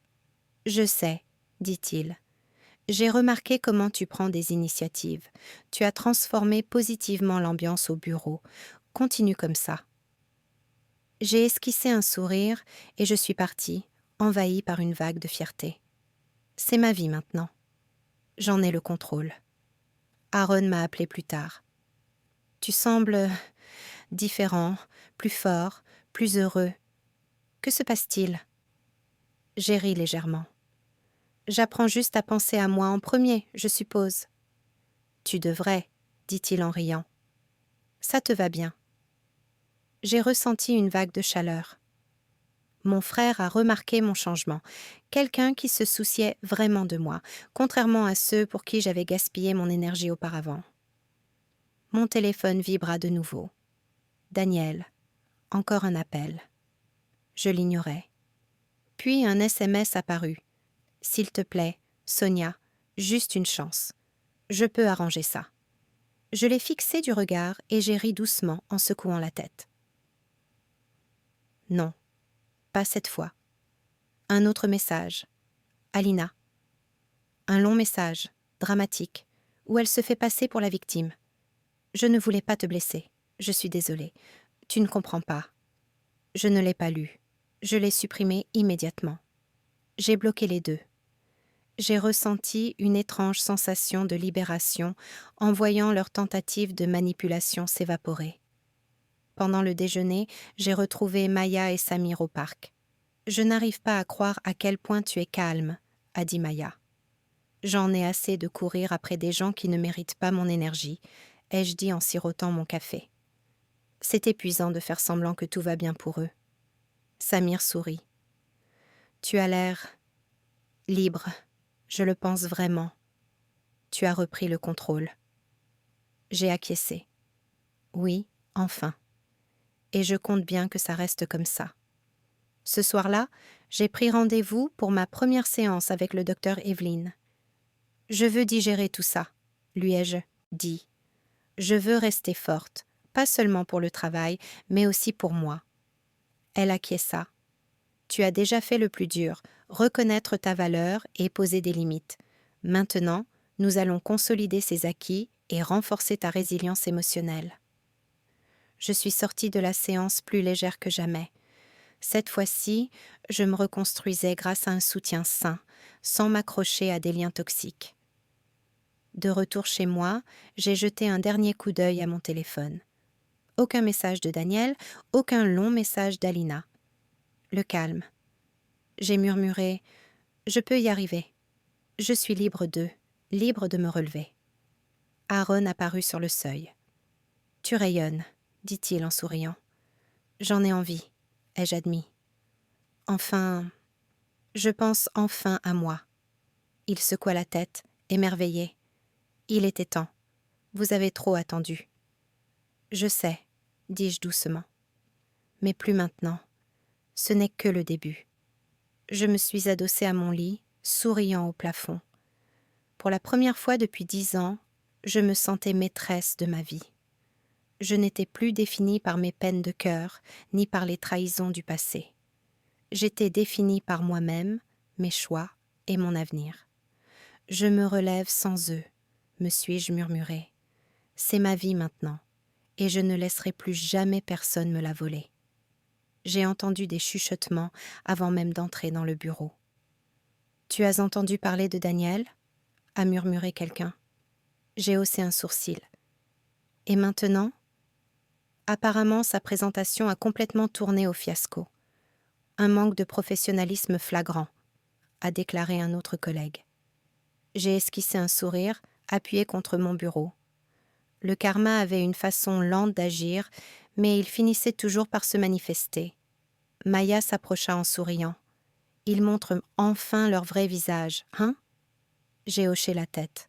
« Je sais, » dit-il. « J'ai remarqué comment tu prends des initiatives. Tu as transformé positivement l'ambiance au bureau. Continue comme ça. » J'ai esquissé un sourire et je suis partie, envahie par une vague de fierté. C'est ma vie maintenant. J'en ai le contrôle. Aaron m'a appelé plus tard. « Tu sembles différent, plus fort, plus heureux. Que se passe-t-il » J'ai ri légèrement. « J'apprends juste à penser à moi en premier, je suppose. »« Tu devrais, » dit-il en riant. « Ça te va bien. » J'ai ressenti une vague de chaleur. Mon frère a remarqué mon changement, quelqu'un qui se souciait vraiment de moi, contrairement à ceux pour qui j'avais gaspillé mon énergie auparavant. Mon téléphone vibra de nouveau. Daniel, encore un appel. Je l'ignorais. Puis un SMS apparut. « S'il te plaît, Sonia, juste une chance. Je peux arranger ça. » Je l'ai fixé du regard et j'ai ri doucement en secouant la tête. Non, pas cette fois. Un autre message. Alina. Un long message, dramatique, où elle se fait passer pour la victime. Je ne voulais pas te blesser. Je suis désolée. Tu ne comprends pas. Je ne l'ai pas lu. Je l'ai supprimé immédiatement. J'ai bloqué les deux. J'ai ressenti une étrange sensation de libération en voyant leur tentative de manipulation s'évaporer. Pendant le déjeuner, j'ai retrouvé Maya et Samir au parc. « Je n'arrive pas à croire à quel point tu es calme, » a dit Maya. « J'en ai assez de courir après des gens qui ne méritent pas mon énergie, » ai-je dit en sirotant mon café. C'est épuisant de faire semblant que tout va bien pour eux. Samir sourit. « Tu as l'air libre, je le pense vraiment. Tu as repris le contrôle. » J'ai acquiescé. Oui, enfin. Et je compte bien que ça reste comme ça. Ce soir-là, j'ai pris rendez-vous pour ma première séance avec le docteur Evelyn. « Je veux digérer tout ça », lui ai-je dit. « Je veux rester forte, pas seulement pour le travail, mais aussi pour moi. » Elle acquiesça. « Tu as déjà fait le plus dur, reconnaître ta valeur et poser des limites. Maintenant, nous allons consolider ces acquis et renforcer ta résilience émotionnelle. » Je suis sortie de la séance plus légère que jamais. Cette fois-ci, je me reconstruisais grâce à un soutien sain, sans m'accrocher à des liens toxiques. De retour chez moi, j'ai jeté un dernier coup d'œil à mon téléphone. Aucun message de Daniel, aucun long message d'Alina. Le calme. J'ai murmuré « Je peux y arriver. Je suis libre d'eux, libre de me relever. » Aaron apparut sur le seuil. « Tu rayonnes, » dit-il en souriant. « J'en ai envie, ai-je admis. Enfin, je pense enfin à moi. » Il secoua la tête, émerveillé. « Il était temps. Vous avez trop attendu. »« Je sais, » dis-je doucement. « Mais plus maintenant. Ce n'est que le début. » Je me suis adossée à mon lit, souriant au plafond. Pour la première fois depuis 10 ans, je me sentais maîtresse de ma vie. Je n'étais plus définie par mes peines de cœur, ni par les trahisons du passé. J'étais définie par moi-même, mes choix et mon avenir. « Je me relève sans eux », me suis-je murmuré. « C'est ma vie maintenant, et je ne laisserai plus jamais personne me la voler. » J'ai entendu des chuchotements avant même d'entrer dans le bureau. « Tu as entendu parler de Daniel ?» a murmuré quelqu'un. J'ai haussé un sourcil. « Et maintenant ?» Apparemment, sa présentation a complètement tourné au fiasco. Un manque de professionnalisme flagrant. a déclaré un autre collègue. J'ai esquissé un sourire, appuyé contre mon bureau. Le karma avait une façon lente d'agir, mais il finissait toujours par se manifester. Maya s'approcha en souriant. Ils montrent enfin leur vrai visage, hein? J'ai hoché la tête.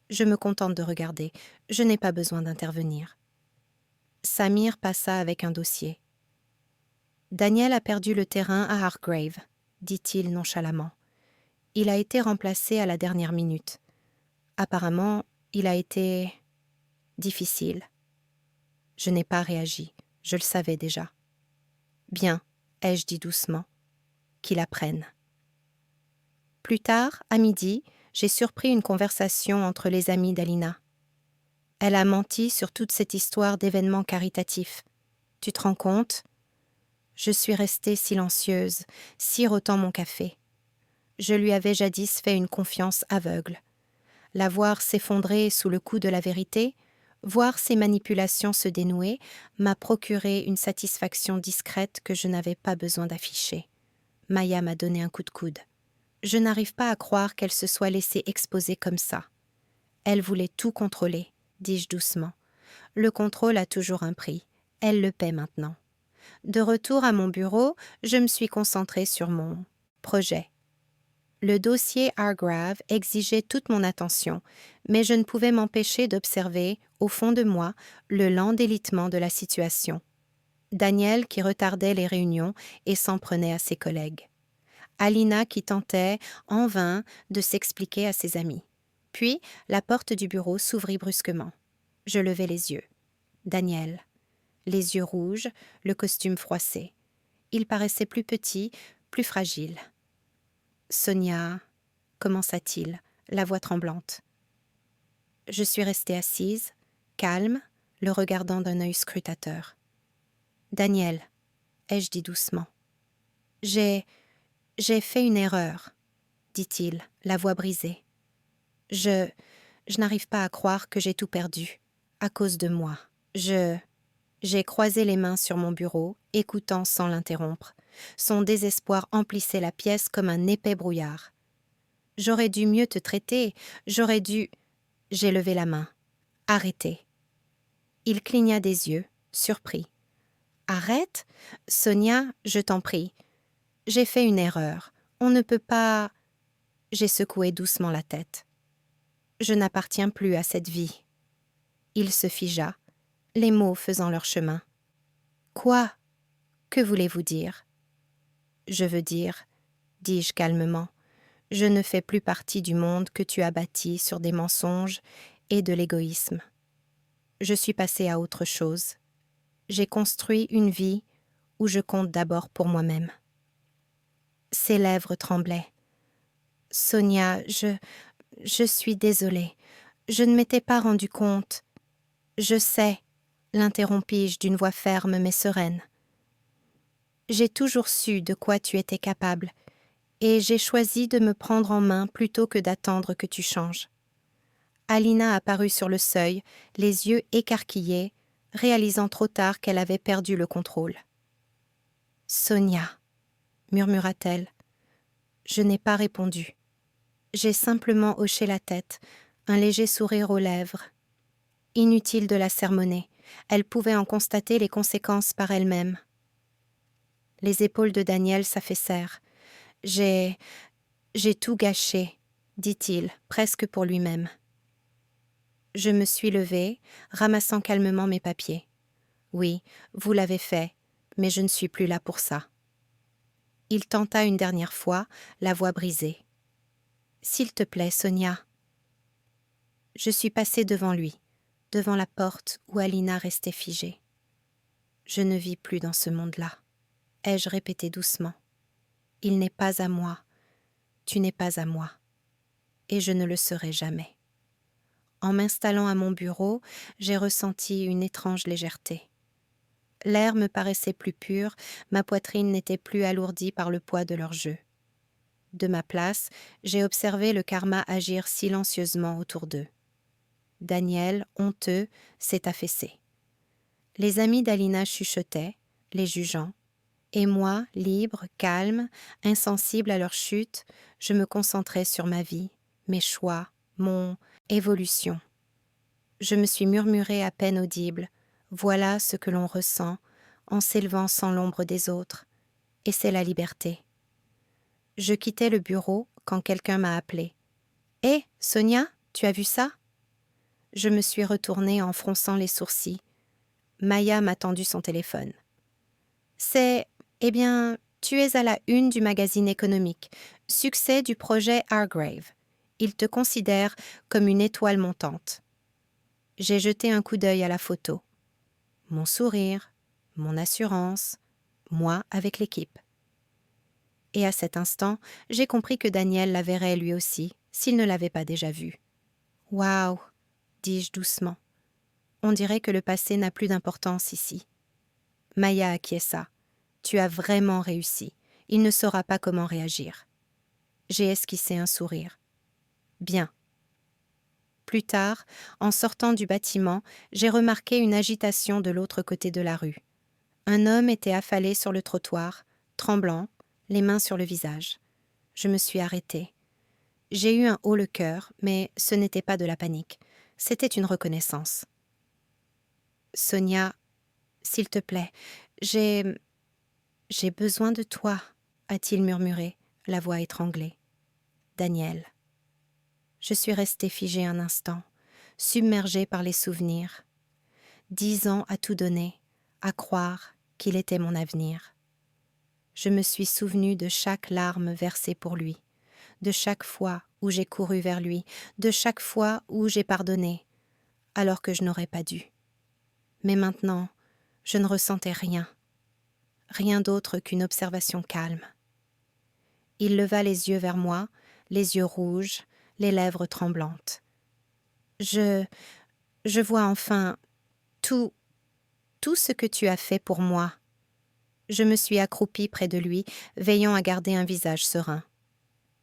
Je me contente de regarder, je n'ai pas besoin d'intervenir. Samir passa avec un dossier. Daniel a perdu le terrain à Hargrave, dit-il nonchalamment. Il a été remplacé à la dernière minute. Apparemment, il a été difficile. Je n'ai pas réagi, je le savais déjà. Bien, ai-je dit doucement, qu'il apprenne. Plus tard, à midi, j'ai surpris une conversation entre les amis d'Alina. Elle a menti sur toute cette histoire d'événements caritatifs. Tu te rends compte? Je suis restée silencieuse, sirotant mon café. Je lui avais jadis fait une confiance aveugle. La voir s'effondrer sous le coup de la vérité, voir ses manipulations se dénouer, m'a procuré une satisfaction discrète que je n'avais pas besoin d'afficher. Maya m'a donné un coup de coude. Je n'arrive pas à croire qu'elle se soit laissée exposer comme ça. Elle voulait tout contrôler, dis-je doucement. Le contrôle a toujours un prix. Elle le paie maintenant. De retour à mon bureau, je me suis concentrée sur mon projet. Le dossier Hargrave exigeait toute mon attention, mais je ne pouvais m'empêcher d'observer, au fond de moi, le lent délitement de la situation. Daniel qui retardait les réunions et s'en prenait à ses collègues. Alina qui tentait, en vain, de s'expliquer à ses amis. Puis, la porte du bureau s'ouvrit brusquement. Je levai les yeux. Daniel. Les yeux rouges, le costume froissé. Il paraissait plus petit, plus fragile. Sonia, commença-t-il, la voix tremblante. Je suis restée assise, calme, le regardant d'un œil scrutateur. Daniel, ai-je dit doucement. J'ai fait une erreur, dit-il, la voix brisée. Je n'arrive pas à croire que j'ai tout perdu, à cause de moi. J'ai croisé les mains sur mon bureau, écoutant sans l'interrompre. Son désespoir emplissait la pièce comme un épais brouillard. J'aurais dû mieux te traiter, j'aurais dû... J'ai levé la main. Arrêtez. Il cligna des yeux, surpris. Arrête? Sonia, je t'en prie. J'ai fait une erreur. On ne peut pas... J'ai secoué doucement la tête. Je n'appartiens plus à cette vie. Il se figea, les mots faisant leur chemin. Quoi? Que voulez-vous dire? Je veux dire, dis-je calmement, je ne fais plus partie du monde que tu as bâti sur des mensonges et de l'égoïsme. Je suis passée à autre chose. J'ai construit une vie où je compte d'abord pour moi-même. Ses lèvres tremblaient. Sonia, je suis désolée. Je ne m'étais pas rendu compte. Je sais, l'interrompis-je d'une voix ferme mais sereine. J'ai toujours su de quoi tu étais capable, et j'ai choisi de me prendre en main plutôt que d'attendre que tu changes. Alina apparut sur le seuil, les yeux écarquillés, réalisant trop tard qu'elle avait perdu le contrôle. « Sonia » murmura-t-elle. Je n'ai pas répondu. J'ai simplement hoché la tête, un léger sourire aux lèvres. Inutile de la sermonner, elle pouvait en constater les conséquences par elle-même. Les épaules de Daniel s'affaissèrent. J'ai tout gâché, dit-il, presque pour lui-même. Je me suis levée, ramassant calmement mes papiers. Oui, vous l'avez fait, mais je ne suis plus là pour ça. Il tenta une dernière fois, la voix brisée. S'il te plaît, Sonia. Je suis passée devant lui, devant la porte où Alina restait figée. Je ne vis plus dans ce monde-là, ai-je répété doucement. Il n'est pas à moi, tu n'es pas à moi, et je ne le serai jamais. En m'installant à mon bureau, j'ai ressenti une étrange légèreté. L'air me paraissait plus pur, ma poitrine n'était plus alourdie par le poids de leur jeu. De ma place, j'ai observé le karma agir silencieusement autour d'eux. Daniel, honteux, s'est affaissé. Les amis d'Alina chuchotaient, les jugeant. Et moi, libre, calme, insensible à leur chute, je me concentrais sur ma vie, mes choix, mon évolution. Je me suis murmuré à peine audible. Voilà ce que l'on ressent en s'élevant sans l'ombre des autres. Et c'est la liberté. Je quittais le bureau quand quelqu'un m'a appelé. « Hé, Sonia, tu as vu ça ?» Je me suis retournée en fronçant les sourcils. Maya m'a tendu son téléphone. « Eh bien, tu es à la une du magazine économique. Succès du projet Hargrave. Il te considère comme une étoile montante. » J'ai jeté un coup d'œil à la photo. Mon sourire, mon assurance, moi avec l'équipe. Et à cet instant, j'ai compris que Daniel la verrait lui aussi, s'il ne l'avait pas déjà vue. « Waouh !» dis-je doucement. « On dirait que le passé n'a plus d'importance ici. » Maya acquiesça. « Tu as vraiment réussi. Il ne saura pas comment réagir. » J'ai esquissé un sourire. « Bien. » Plus tard, en sortant du bâtiment, j'ai remarqué une agitation de l'autre côté de la rue. Un homme était affalé sur le trottoir, tremblant, les mains sur le visage. Je me suis arrêtée. J'ai eu un haut-le-cœur, mais ce n'était pas de la panique. C'était une reconnaissance. « Sonia, s'il te plaît, j'ai besoin de toi, » a-t-il murmuré, la voix étranglée. « Daniel. » Je suis restée figée un instant, submergée par les souvenirs. 10 ans à tout donner, à croire qu'il était mon avenir. Je me suis souvenue de chaque larme versée pour lui, de chaque fois où j'ai couru vers lui, de chaque fois où j'ai pardonné, alors que je n'aurais pas dû. Mais maintenant, je ne ressentais rien, rien d'autre qu'une observation calme. Il leva les yeux vers moi, les yeux rouges, les lèvres tremblantes. Je vois enfin tout ce que tu as fait pour moi. Je me suis accroupie près de lui, veillant à garder un visage serein.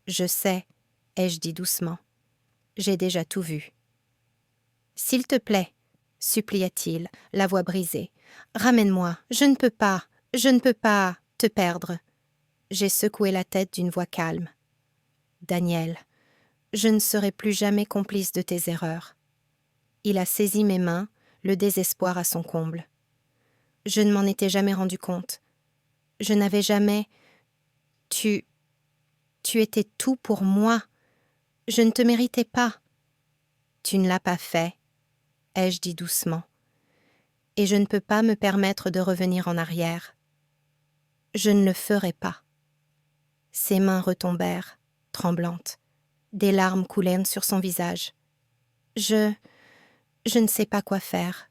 Je sais, ai-je dit doucement. J'ai déjà tout vu. S'il te plaît, supplia-t-il, la voix brisée. Ramène-moi, je ne peux pas te perdre. J'ai secoué la tête d'une voix calme. Daniel, je ne serai plus jamais complice de tes erreurs. Il a saisi mes mains, le désespoir à son comble. Je ne m'en étais jamais rendu compte. Je n'avais jamais... Tu étais tout pour moi. Je ne te méritais pas. Tu ne l'as pas fait, ai-je dit doucement. Et je ne peux pas me permettre de revenir en arrière. Je ne le ferai pas. Ses mains retombèrent, tremblantes. Des larmes coulèrent sur son visage. Je ne sais pas quoi faire.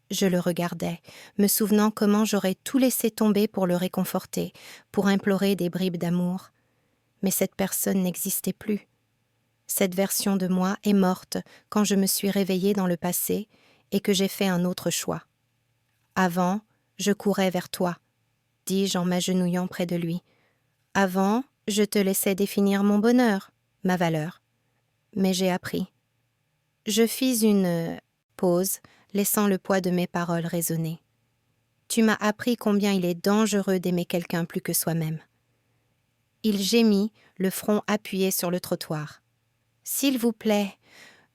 Je le regardais, me souvenant comment j'aurais tout laissé tomber pour le réconforter, pour implorer des bribes d'amour. Mais cette personne n'existait plus. Cette version de moi est morte quand je me suis réveillée dans le passé et que j'ai fait un autre choix. Avant, je courais vers toi, dis-je en m'agenouillant près de lui. Avant, je te laissais définir mon bonheur, ma valeur. Mais j'ai appris. Je fis une pause, laissant le poids de mes paroles résonner. Tu m'as appris combien il est dangereux d'aimer quelqu'un plus que soi-même. Il gémit, le front appuyé sur le trottoir. « S'il vous plaît,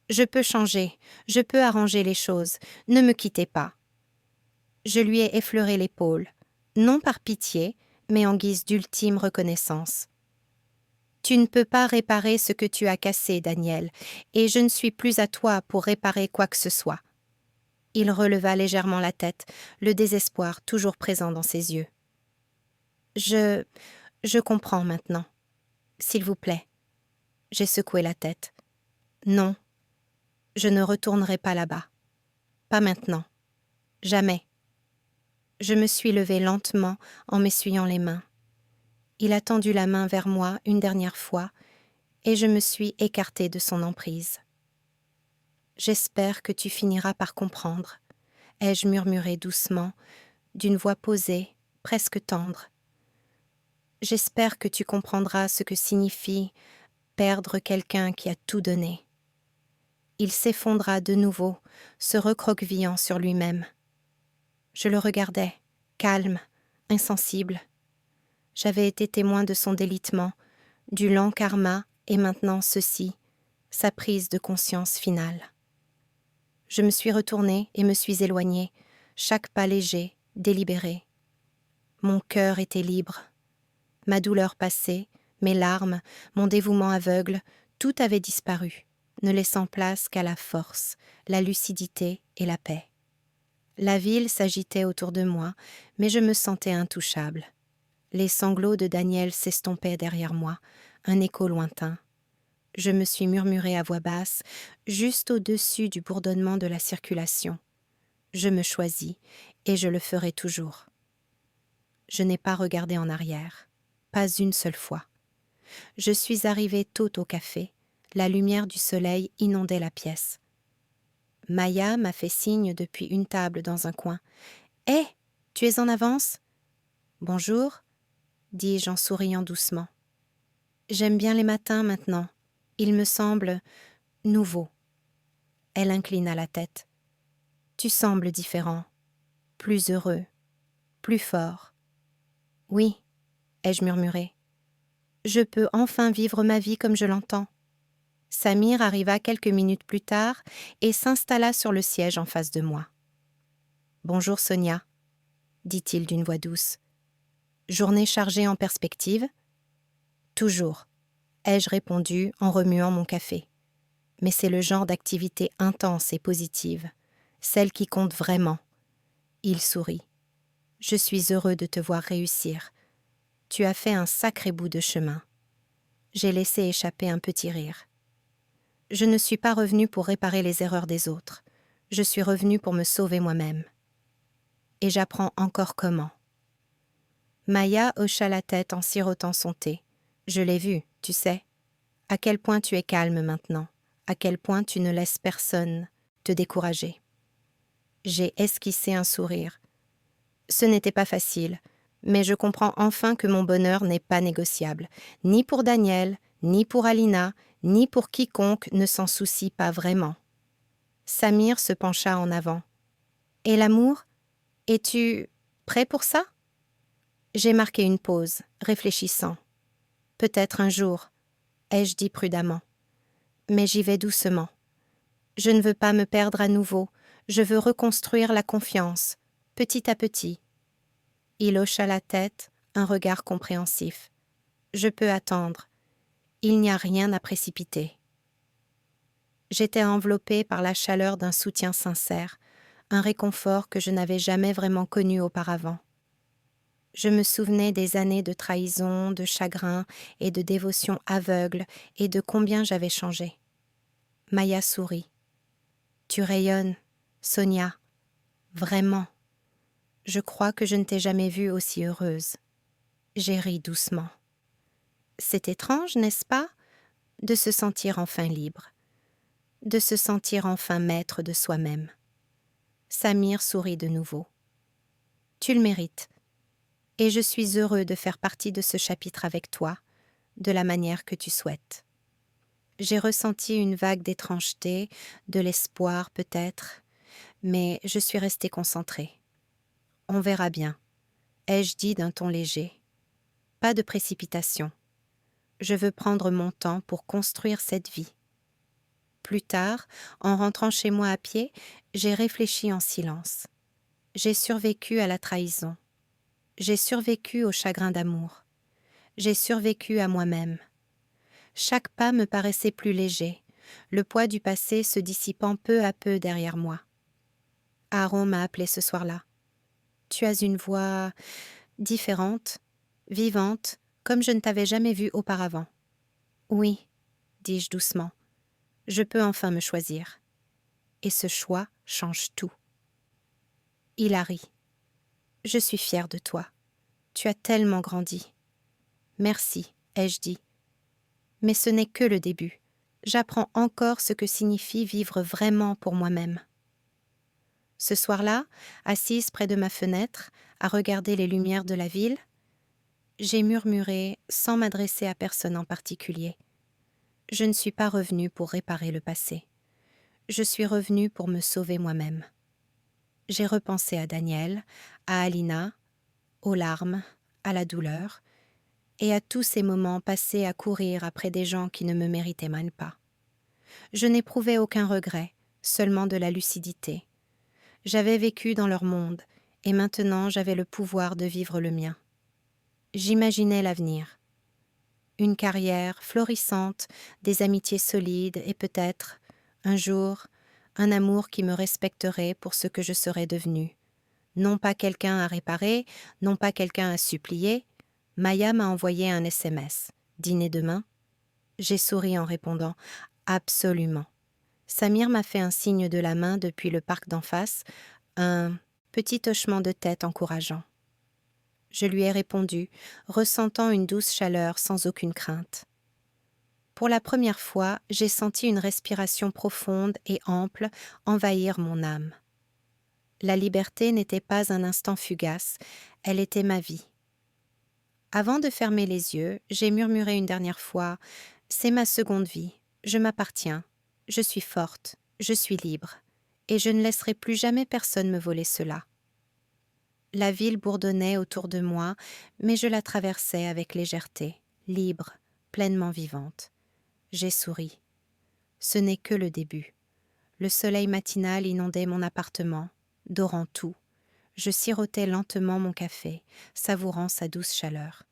je peux changer, je peux arranger les choses, ne me quittez pas. » Je lui ai effleuré l'épaule, non par pitié, mais en guise d'ultime reconnaissance. « Tu ne peux pas réparer ce que tu as cassé, Daniel, et je ne suis plus à toi pour réparer quoi que ce soit. » Il releva légèrement la tête, le désespoir toujours présent dans ses yeux. « Je comprends maintenant. S'il vous plaît. » J'ai secoué la tête. « Non, je ne retournerai pas là-bas. Pas maintenant. Jamais. » Je me suis levée lentement en m'essuyant les mains. Il a tendu la main vers moi une dernière fois et je me suis écartée de son emprise. « J'espère que tu finiras par comprendre, » ai-je murmuré doucement, d'une voix posée, presque tendre. « J'espère que tu comprendras ce que signifie perdre quelqu'un qui a tout donné. » Il s'effondra de nouveau, se recroquevillant sur lui-même. Je le regardais, calme, insensible. J'avais été témoin de son délitement, du lent karma, et maintenant ceci, sa prise de conscience finale. Je me suis retournée et me suis éloignée, chaque pas léger, délibéré. Mon cœur était libre. Ma douleur passée, mes larmes, mon dévouement aveugle, tout avait disparu, ne laissant place qu'à la force, la lucidité et la paix. La ville s'agitait autour de moi, mais je me sentais intouchable. Les sanglots de Daniel s'estompaient derrière moi, un écho lointain. Je me suis murmuré à voix basse, juste au-dessus du bourdonnement de la circulation. Je me choisis, et je le ferai toujours. Je n'ai pas regardé en arrière, pas une seule fois. Je suis arrivée tôt au café, la lumière du soleil inondait la pièce. Maya m'a fait signe depuis une table dans un coin. « Hé, tu es en avance ?»« Bonjour » dis-je en souriant doucement. J'aime bien les matins maintenant. Ils me semblent nouveaux. Elle inclina la tête. Tu sembles différent, plus heureux, plus fort. Oui, ai-je murmuré. Je peux enfin vivre ma vie comme je l'entends. Samir arriva quelques minutes plus tard et s'installa sur le siège en face de moi. Bonjour Sonia, dit-il d'une voix douce. Journée chargée en perspective ? Toujours, ai-je répondu en remuant mon café. Mais c'est le genre d'activité intense et positive, celle qui compte vraiment. Il sourit. Je suis heureux de te voir réussir. Tu as fait un sacré bout de chemin. J'ai laissé échapper un petit rire. Je ne suis pas revenue pour réparer les erreurs des autres. Je suis revenue pour me sauver moi-même. Et j'apprends encore comment. Maya hocha la tête en sirotant son thé. Je l'ai vu, tu sais. À quel point tu es calme maintenant. À quel point tu ne laisses personne te décourager. J'ai esquissé un sourire. Ce n'était pas facile, mais je comprends enfin que mon bonheur n'est pas négociable, ni pour Daniel, ni pour Alina, ni pour quiconque ne s'en soucie pas vraiment. Samir se pencha en avant. « Et l'amour ? Es-tu prêt pour ça ?» J'ai marqué une pause, réfléchissant. « Peut-être un jour, » ai-je dit prudemment. Mais j'y vais doucement. Je ne veux pas me perdre à nouveau, je veux reconstruire la confiance, petit à petit. Il hocha la tête, un regard compréhensif. Je peux attendre. Il n'y a rien à précipiter. J'étais enveloppée par la chaleur d'un soutien sincère, un réconfort que je n'avais jamais vraiment connu auparavant. Je me souvenais des années de trahison, de chagrin et de dévotion aveugle et de combien j'avais changé. Maya sourit. « Tu rayonnes, Sonia, vraiment. Je crois que je ne t'ai jamais vue aussi heureuse. » J'ai ri doucement. C'est étrange, n'est-ce pas, de se sentir enfin libre, de se sentir enfin maître de soi-même. Samir sourit de nouveau. Tu le mérites, et je suis heureux de faire partie de ce chapitre avec toi, de la manière que tu souhaites. J'ai ressenti une vague d'étrangeté, de l'espoir peut-être, mais je suis restée concentrée. On verra bien, ai-je dit d'un ton léger. Pas de précipitation. Je veux prendre mon temps pour construire cette vie. Plus tard, en rentrant chez moi à pied, j'ai réfléchi en silence. J'ai survécu à la trahison. J'ai survécu au chagrin d'amour. J'ai survécu à moi-même. Chaque pas me paraissait plus léger, le poids du passé se dissipant peu à peu derrière moi. Aaron m'a appelée ce soir-là. Tu as une voix différente, vivante, comme je ne t'avais jamais vue auparavant. Oui, dis-je doucement, je peux enfin me choisir. Et ce choix change tout. Il a ri. Je suis fière de toi. Tu as tellement grandi. Merci, ai-je dit. Mais ce n'est que le début. J'apprends encore ce que signifie vivre vraiment pour moi-même. Ce soir-là, assise près de ma fenêtre, à regarder les lumières de la ville, j'ai murmuré sans m'adresser à personne en particulier. Je ne suis pas revenue pour réparer le passé. Je suis revenue pour me sauver moi-même. J'ai repensé à Daniel, à Alina, aux larmes, à la douleur, et à tous ces moments passés à courir après des gens qui ne me méritaient même pas. Je n'éprouvais aucun regret, seulement de la lucidité. J'avais vécu dans leur monde, et maintenant j'avais le pouvoir de vivre le mien. J'imaginais l'avenir. Une carrière florissante, des amitiés solides et peut-être, un jour, un amour qui me respecterait pour ce que je serais devenue. Non pas quelqu'un à réparer, non pas quelqu'un à supplier. Maya m'a envoyé un SMS. « Dîner demain ?» J'ai souri en répondant « Absolument ». Samir m'a fait un signe de la main depuis le parc d'en face, un petit hochement de tête encourageant. Je lui ai répondu, ressentant une douce chaleur sans aucune crainte. Pour la première fois, j'ai senti une respiration profonde et ample envahir mon âme. La liberté n'était pas un instant fugace, elle était ma vie. Avant de fermer les yeux, j'ai murmuré une dernière fois « C'est ma seconde vie, je m'appartiens, je suis forte, je suis libre, et je ne laisserai plus jamais personne me voler cela. » La ville bourdonnait autour de moi, mais je la traversais avec légèreté, libre, pleinement vivante. J'ai souri. Ce n'est que le début. Le soleil matinal inondait mon appartement, dorant tout. Je sirotais lentement mon café, savourant sa douce chaleur.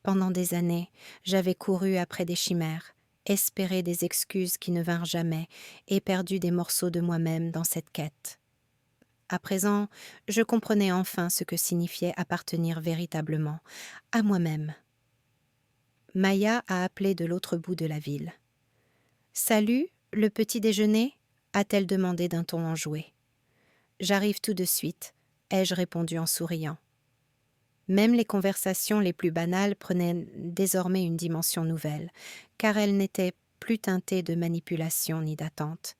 Pendant des années, j'avais couru après des chimères, espéré des excuses qui ne vinrent jamais et perdu des morceaux de moi-même dans cette quête. À présent, je comprenais enfin ce que signifiait appartenir véritablement à moi-même. Maya a appelé de l'autre bout de la ville. « Salut, le petit déjeuner ?» a-t-elle demandé d'un ton enjoué. « J'arrive tout de suite », ai-je répondu en souriant. Même les conversations les plus banales prenaient désormais une dimension nouvelle, car elles n'étaient plus teintées de manipulation ni d'attente.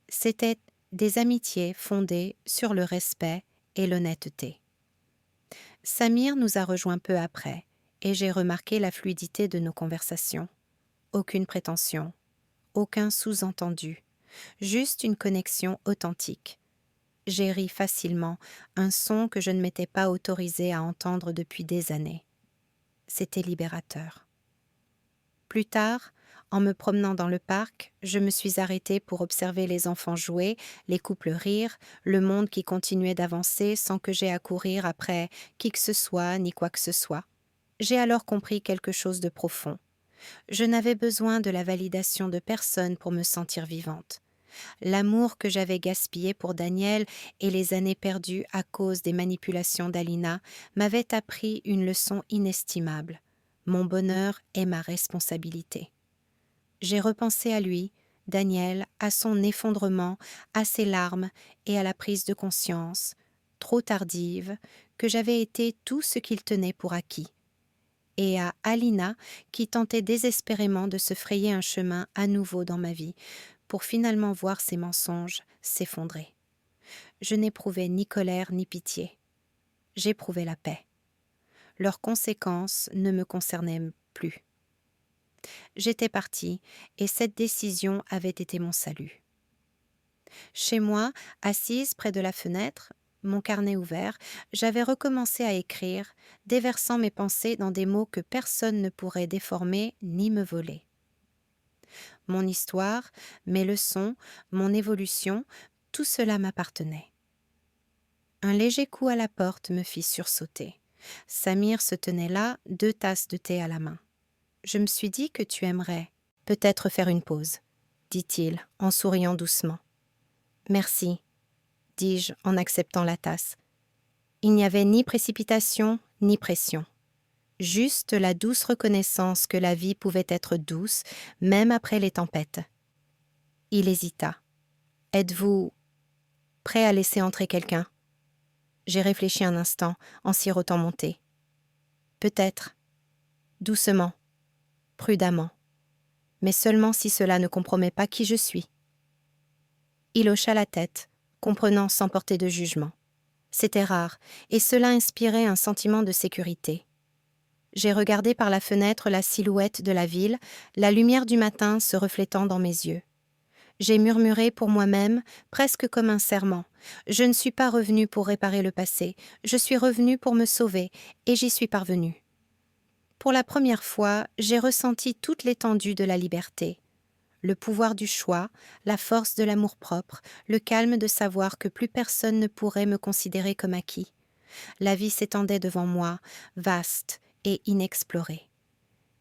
C'étaient des amitiés fondées sur le respect et l'honnêteté. Samir nous a rejoints peu après, et j'ai remarqué la fluidité de nos conversations. Aucune prétention, aucun sous-entendu, juste une connexion authentique. J'ai ri facilement, un son que je ne m'étais pas autorisée à entendre depuis des années. C'était libérateur. Plus tard, en me promenant dans le parc, je me suis arrêtée pour observer les enfants jouer, les couples rire, le monde qui continuait d'avancer sans que j'aie à courir après qui que ce soit ni quoi que ce soit. J'ai alors compris quelque chose de profond. Je n'avais besoin de la validation de personne pour me sentir vivante. L'amour que j'avais gaspillé pour Daniel et les années perdues à cause des manipulations d'Alina m'avaient appris une leçon inestimable. Mon bonheur est ma responsabilité. J'ai repensé à lui, Daniel, à son effondrement, à ses larmes et à la prise de conscience, trop tardive, que j'avais été tout ce qu'il tenait pour acquis. Et à Alina qui tentait désespérément de se frayer un chemin à nouveau dans ma vie, pour finalement voir ses mensonges s'effondrer. Je n'éprouvais ni colère ni pitié. J'éprouvais la paix. Leurs conséquences ne me concernaient plus. J'étais partie et cette décision avait été mon salut. Chez moi, assise près de la fenêtre, mon carnet ouvert, j'avais recommencé à écrire, déversant mes pensées dans des mots que personne ne pourrait déformer ni me voler. Mon histoire, mes leçons, mon évolution, tout cela m'appartenait. Un léger coup à la porte me fit sursauter. Samir se tenait là, 2 tasses de thé à la main. « Je me suis dit que tu aimerais peut-être faire une pause, » dit-il en souriant doucement. « Merci, » dis-je en acceptant la tasse. Il n'y avait ni précipitation ni pression. Juste la douce reconnaissance que la vie pouvait être douce, même après les tempêtes. Il hésita. « Êtes-vous prêt à laisser entrer quelqu'un ?» J'ai réfléchi un instant en sirotant mon thé. « Peut-être. Doucement. Prudemment. Mais seulement si cela ne compromet pas qui je suis. » Il hocha la tête, comprenant sans porter de jugement. C'était rare, et cela inspirait un sentiment de sécurité. J'ai regardé par la fenêtre la silhouette de la ville, la lumière du matin se reflétant dans mes yeux. J'ai murmuré pour moi-même, presque comme un serment. Je ne suis pas revenue pour réparer le passé, je suis revenue pour me sauver, et j'y suis parvenue. Pour la première fois, j'ai ressenti toute l'étendue de la liberté. Le pouvoir du choix, la force de l'amour-propre, le calme de savoir que plus personne ne pourrait me considérer comme acquis. La vie s'étendait devant moi, vaste et inexplorée.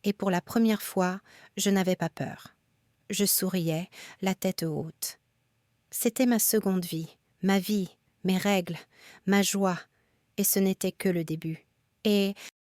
Et pour la première fois, je n'avais pas peur. Je souriais, la tête haute. C'était ma seconde vie, ma vie, mes règles, ma joie, et ce n'était que le début. Et